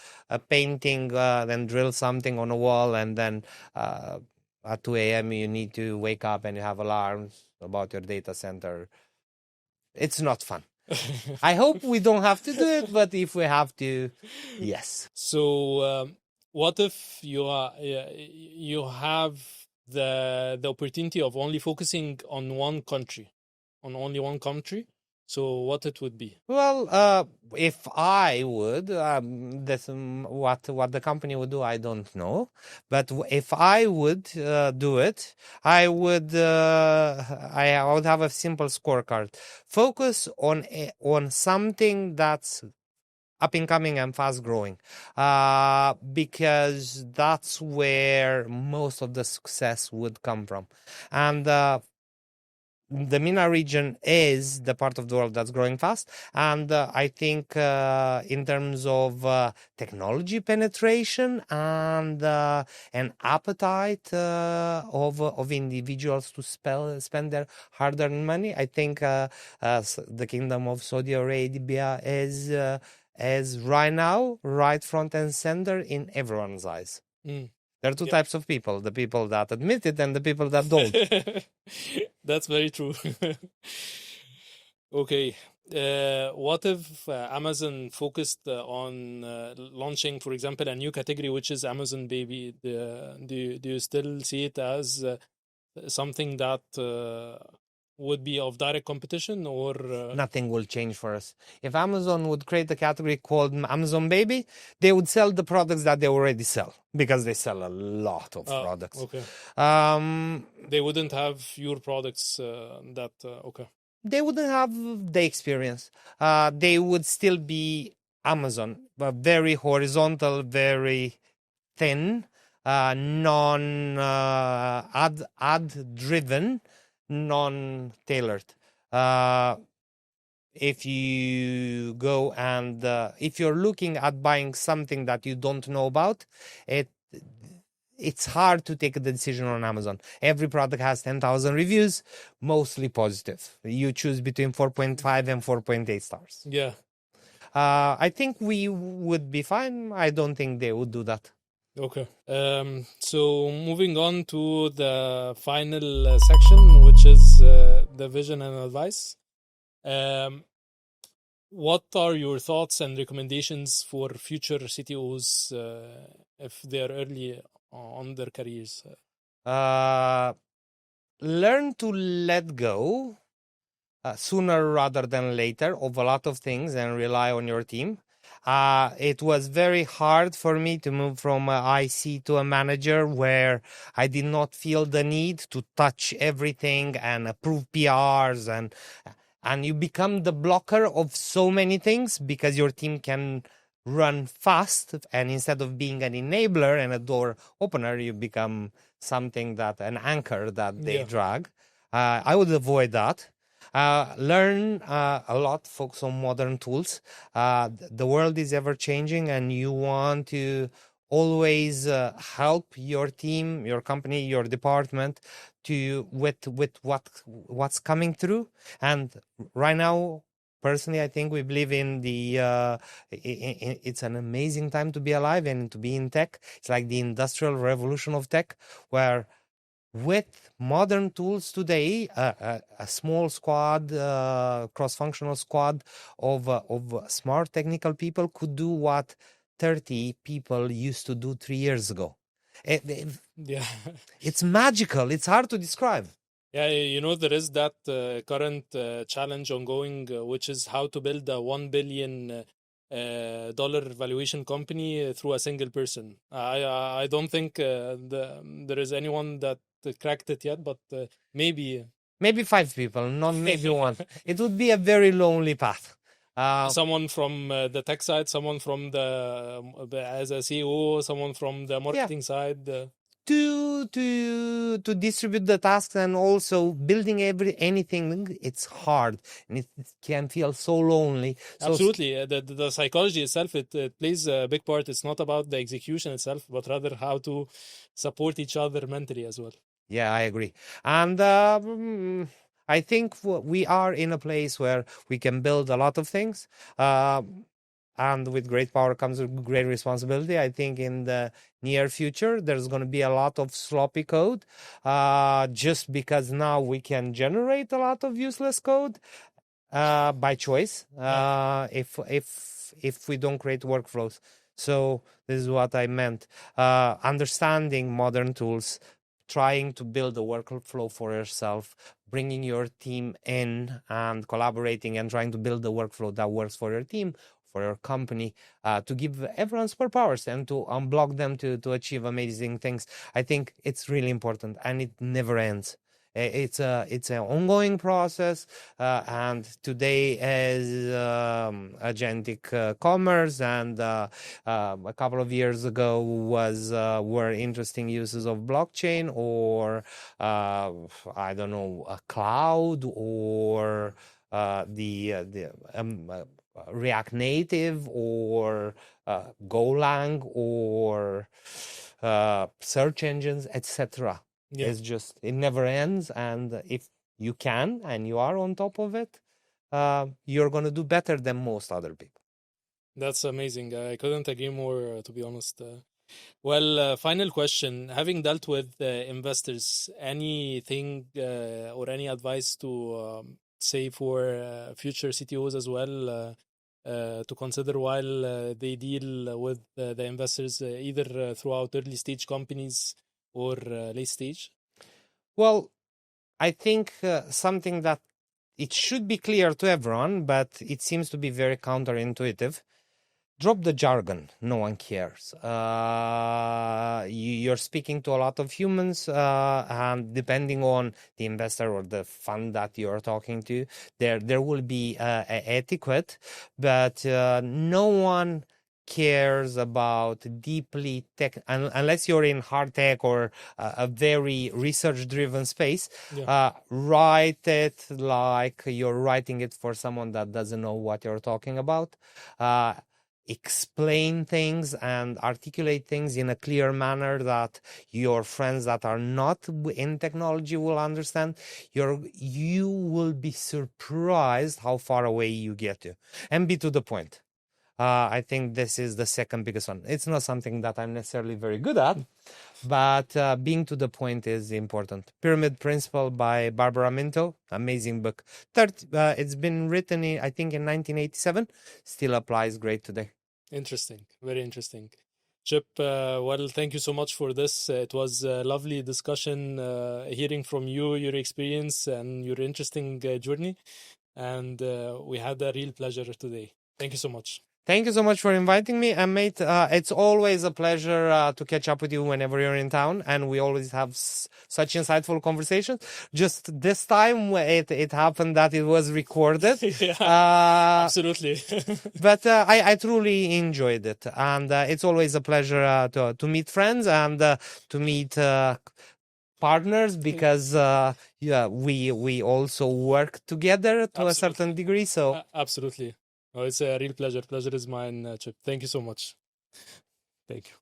painting, then drill something on a wall, and then at 2 a.m. you need to wake up and you have alarms about your data center. It's not fun. I hope we don't have to do it, but if we have to, yes. So, what if you have the opportunity of only focusing on one country, only one country? So, what it would be? Well, if I would, what the company would do, I don't know. But if I would do it, I would have a simple scorecard. Focus on something that's up and coming and fast growing, because that's where most of the success would come from. And the MENA region is the part of the world that's growing fast. And I think in terms of technology penetration and an appetite of individuals to spend their hard-earned money, I think the Kingdom of Saudi Arabia is right now right front and center in everyone's eyes. There are two types of people, the people that admit it and the people that don't. That's very true. Okay. What if Amazon focused on launching, for example, a new category, which is Amazon Baby? Do you still see it as something that would be of direct competition, or nothing will change for us? If Amazon would create a category called Amazon Baby, they would sell the products that they already sell, because they sell a lot of products. Okay. They wouldn't have your products okay. They wouldn't have the experience. They would still be Amazon, but very horizontal, very thin, ad driven, non-tailored. If you go and if you're looking at buying something that you don't know about, it's hard to take a decision on Amazon. Every product has 10,000 reviews, mostly positive. You choose between 4.5 and 4.8 stars. Yeah. I think we would be fine. I don't think they would do that. Okay. So moving on to the final section, which is the vision and advice. What are your thoughts and recommendations for future CTOs if they're early on their careers? Learn to let go sooner rather than later of a lot of things and rely on your team. It was very hard for me to move from an IC to a manager, where I did not feel the need to touch everything and approve PRs, and you become the blocker of so many things because your team can run fast, and instead of being an enabler and a door opener, you become something an anchor that they drag. I would avoid that. Learn a lot, focus on modern tools. The world is ever changing, and you want to always help your team, your company, your department with what's coming through. And right now, personally, I think we believe in it's an amazing time to be alive and to be in tech. It's like the industrial revolution of tech, where with modern tools today, a small squad, cross-functional squad of smart technical people could do what 30 people used to do 3 years ago. It's magical. It's hard to describe. Yeah, there is that current challenge ongoing, which is how to build a 1 billion dollar valuation company through a single person. I don't think there is anyone that cracked it yet, but maybe Maybe 5 people, not maybe one. It would be a very lonely path. someone from the tech side, someone from as a CEO, someone from the marketing side. To distribute the tasks, and also building anything, it's hard and it can feel so lonely. Absolutely. The psychology itself, it plays a big part. It's not about the execution itself, but rather how to support each other mentally as well. Yeah, I agree. And I think we are in a place where we can build a lot of things. And with great power comes great responsibility. I think in the near future, there's going to be a lot of sloppy code, just because now we can generate a lot of useless code by choice, if we don't create workflows. So this is what I meant. Understanding modern tools, trying to build a workflow for yourself, bringing your team in and collaborating and trying to build a workflow that works for your team, for your company, to give everyone superpowers and to unblock them to achieve amazing things. I think it's really important, and it never ends. It's an ongoing process, and today is agentic commerce, and a couple of years ago were interesting uses of blockchain, or I don't know, a cloud, or the React Native, or Golang, or search engines, etc. It's just, it never ends, and if you can and you are on top of it, you're going to do better than most other people. That's amazing. I couldn't agree more, to be honest. Final question. Having dealt with investors, anything or any advice to say for future CTOs as well to consider while they deal with the investors, either throughout early stage companies or late stage? Well, I think something that it should be clear to everyone, but it seems to be very counterintuitive. Drop the jargon. No one cares. You're speaking to a lot of humans, and depending on the investor or the fund that you're talking to, there will be etiquette, but no one cares about deeply tech unless you're in hard tech or a very research driven space. Write it like you're writing it for someone that doesn't know what you're talking about. Explain things and articulate things in a clear manner that your friends that are not in technology will understand. You will be surprised how far away you get to, and be to the point. I think this is the second biggest one. It's not something that I'm necessarily very good at, but being to the point is important. Pyramid Principle by Barbara Minto, amazing book. It's been written, I think, in 1987, still applies great today. Interesting, very interesting. Chip, thank you so much for this. It was a lovely discussion, hearing from you, your experience, and your interesting journey. And we had a real pleasure today. Thank you so much. Thank you so much for inviting me, and mate, it's always a pleasure to catch up with you whenever you're in town, and we always have such insightful conversations. Just this time, it happened that it was recorded. Absolutely. But I truly enjoyed it, and it's always a pleasure to meet friends and to meet partners, because we also work together to a certain degree. So absolutely. Oh, it's a real pleasure. Pleasure is mine, Chip. Thank you so much. Thank you.